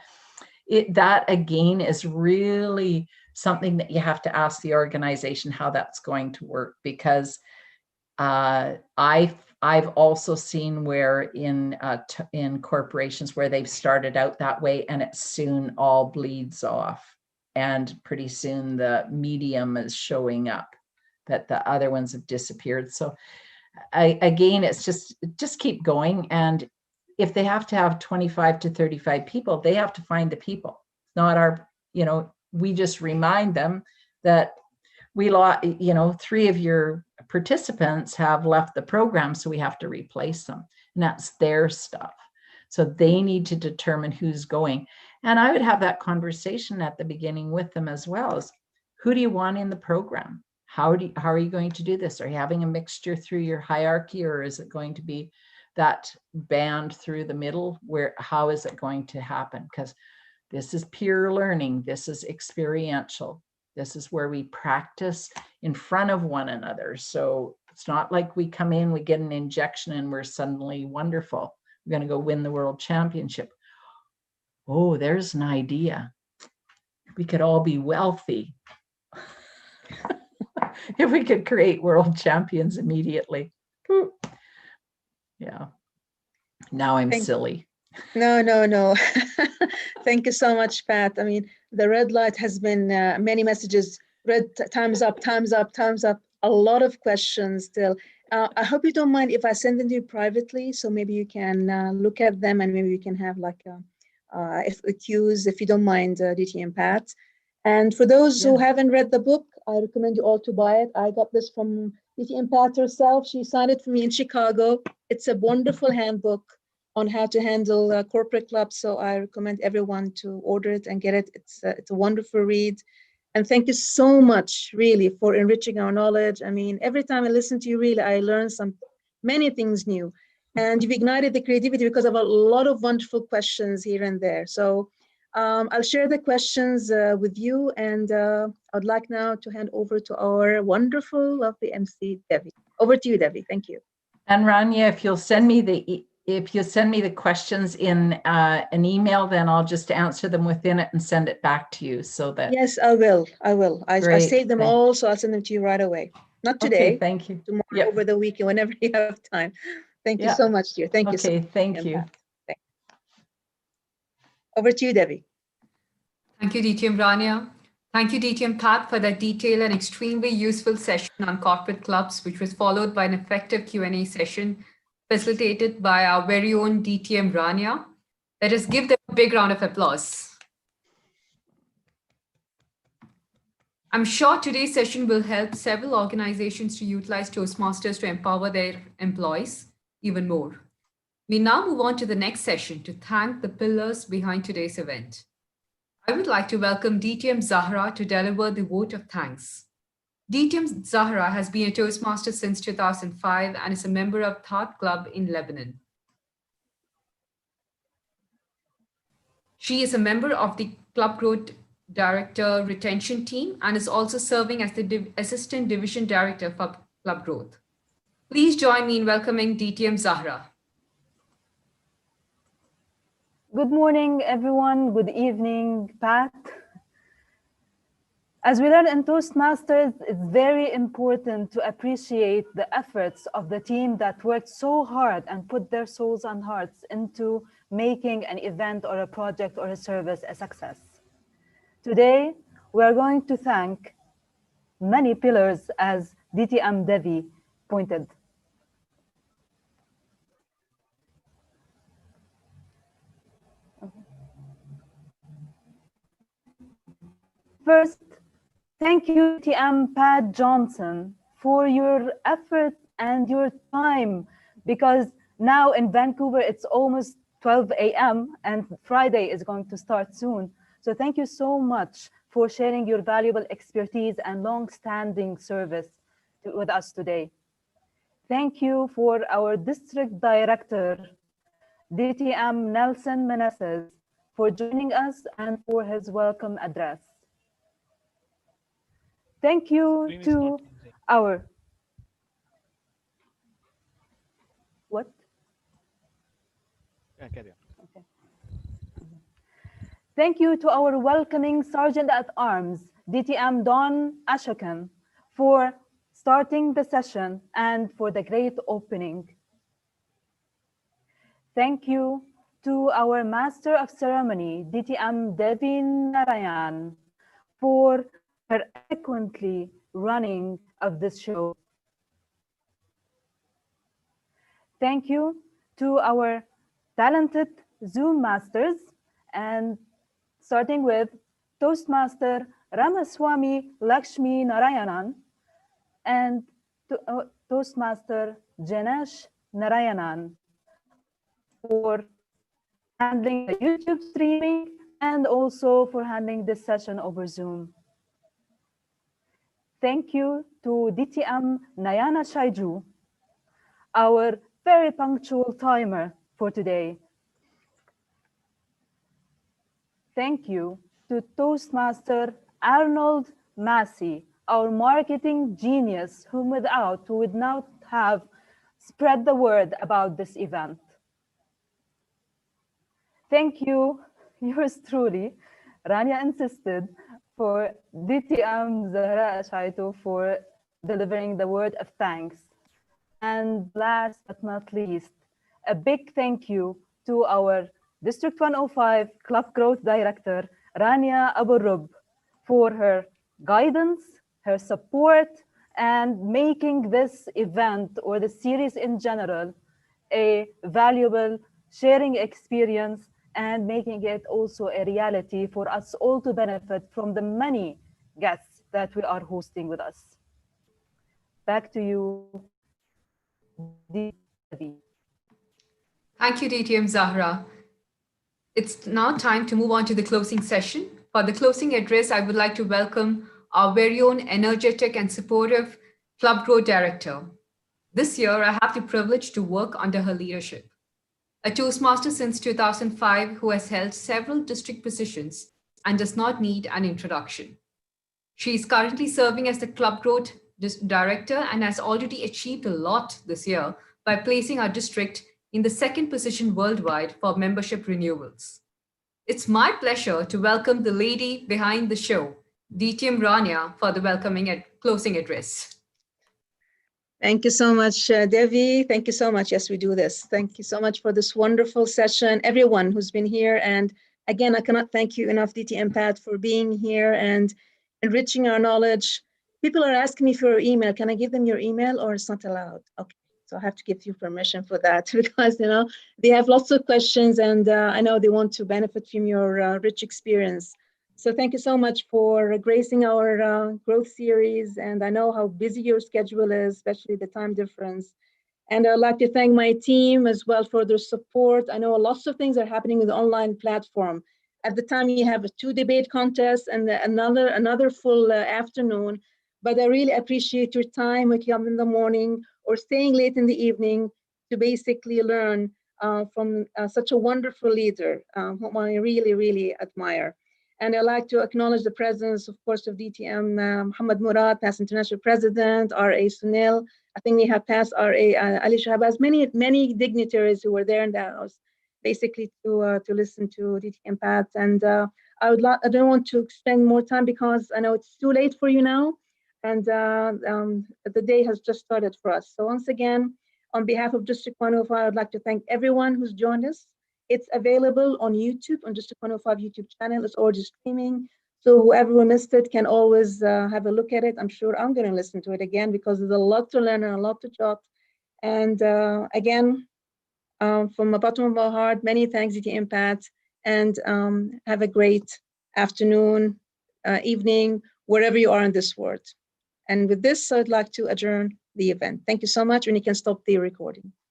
that again is really something that you have to ask the organization how that's going to work, because I've also seen where in corporations where they've started out that way, and it soon all bleeds off, and pretty soon the medium is showing up, that the other ones have disappeared. So again, it's just keep going. And if they have to have 25 to 35 people, they have to find the people. It's not our, you know, we just remind them that we lost, you know, 3 of your participants have left the program, so we have to replace them. And that's their stuff. So they need to determine who's going. And I would have that conversation at the beginning with them as well, as who do you want in the program? How are you going to do this? Are you having a mixture through your hierarchy, or is it going to be that band through the middle? How is it going to happen? Because this is peer learning. This is experiential. This is where we practice in front of one another. So it's not like we come in, we get an injection, and we're suddenly wonderful. We're going to go win the world championship. Oh, there's an idea. We could all be wealthy if we could create world champions immediately. Yeah. Now I'm silly. No. Thank you so much, Pat. I mean, the red light has been many messages, red time's up, time's up, time's up, a lot of questions still. I hope you don't mind if I send them to you privately, so maybe you can look at them, and maybe we can have like FAQs, if you don't mind, DT and Pat. And for those who haven't read the book, I recommend you all to buy it. I got this from DT and Pat herself. She signed it for me in Chicago. It's a wonderful handbook on how to handle corporate clubs. So I recommend everyone to order it and get it. It's a wonderful read. And thank you so much, really, for enriching our knowledge. I mean, every time I listen to you, really, I learn many things new. And you've ignited the creativity because of a lot of wonderful questions here and there. So I'll share the questions with you. And I'd like now to hand over to our wonderful, lovely MC, Devi. Over to you, Devi. Thank you. And Rania, if you'll send me the questions in an email, then I'll just answer them within it and send it back to you, so that. Yes, I will. I saved them all, so I'll send them to you right away. Not today. Okay, thank you. Tomorrow, over the weekend, whenever you have time. Thank you so much, dear. Thank you so much. Okay, thank you. Over to you, Debbie. Thank you, DTM Rania. Thank you, DTM Pat, for that detailed and extremely useful session on corporate clubs, which was followed by an effective Q&A session facilitated by our very own DTM Rania. Let us give them a big round of applause. I'm sure today's session will help several organizations to utilize Toastmasters to empower their employees even more. We now move on to the next session to thank the pillars behind today's event. I would like to welcome DTM Zahra to deliver the vote of thanks. DTM Zahra has been a Toastmaster since 2005 and is a member of Thought Club in Lebanon. She is a member of the Club Growth Director Retention Team and is also serving as the Assistant Division Director for Club Growth. Please join me in welcoming DTM Zahra. Good morning, everyone. Good evening, Pat. As we learn in Toastmasters, it's very important to appreciate the efforts of the team that worked so hard and put their souls and hearts into making an event or a project or a service a success. Today, we are going to thank many pillars, as DTM Devi pointed. First, thank you, TM Pat Johnson, for your effort and your time, because now in Vancouver, it's almost 12 a.m. and Friday is going to start soon. So thank you so much for sharing your valuable expertise and long-standing service with us today. Thank you for our District Director, DTM Nelson Meneses, for joining us and for his welcome address. Thank you to our, what? Yeah, carry on. Okay. Thank you to our welcoming Sergeant at Arms, DTM Don Ashokan, for starting the session and for the great opening. Thank you to our Master of Ceremony, DTM Devi Narayan, for her eloquently running of this show. Thank you to our talented Zoom masters, and starting with Toastmaster Ramaswamy Lakshmi Narayanan and Toastmaster Janesh Narayanan for handling the YouTube streaming and also for handling this session over Zoom. Thank you to DTM Nayana Shaiju, our very punctual timer for today. Thank you to Toastmaster Arnold Massey, our marketing genius, who would not have spread the word about this event. Thank you, yours truly, Rania insisted, for DTM Zahra Ashaitu for delivering the word of thanks. And last but not least, a big thank you to our District 105 Club Growth Director, Rania Aburub, for her guidance, her support, and making this event or the series in general a valuable sharing experience and making it also a reality for us all to benefit from the many guests that we are hosting with us. Back to you, Devi. Thank you, DTM Zahra. It's now time to move on to the closing session. For the closing address, I would like to welcome our very own energetic and supportive Club Growth Director. This year, I have the privilege to work under her leadership. A Toastmaster since 2005 who has held several district positions and does not need an introduction. She is currently serving as the Club Growth Director and has already achieved a lot this year by placing our district in the second position worldwide for membership renewals. It's my pleasure to welcome the lady behind the show, DTM Rania, for the welcoming and closing address. Thank you so much, Devi. Thank you so much. Yes, we do this. Thank you so much for this wonderful session, everyone who's been here. And again, I cannot thank you enough, DTM Pat, for being here and enriching our knowledge. People are asking me for your email. Can I give them your email or it's not allowed? Okay. So I have to give you permission for that because, they have lots of questions and I know they want to benefit from your rich experience. So thank you so much for gracing our growth series. And I know how busy your schedule is, especially the time difference. And I'd like to thank my team as well for their support. I know lots of things are happening with the online platform. At the time, you have a 2 debate contests and another full afternoon. But I really appreciate your time waking up in the morning or staying late in the evening to basically learn from such a wonderful leader, whom I really, really admire. And I'd like to acknowledge the presence, of course, of DTM Muhammad Murad, past international president, R.A. Sunil. I think we have past R.A. Ali Shahbaz, many dignitaries who were there in the house, basically to listen to DTM Pat. And I don't want to spend more time because I know it's too late for you now. And the day has just started for us. So once again, on behalf of District 105, I'd like to thank everyone who's joined us. It's available on YouTube, on District 105 YouTube channel. It's already streaming. So whoever missed it can always have a look at it. I'm sure I'm going to listen to it again because there's a lot to learn and a lot to jot. And again, from the bottom of my heart, many thanks, DTM Pat, and have a great afternoon, evening, wherever you are in this world. And with this, I'd like to adjourn the event. Thank you so much, and you can stop the recording.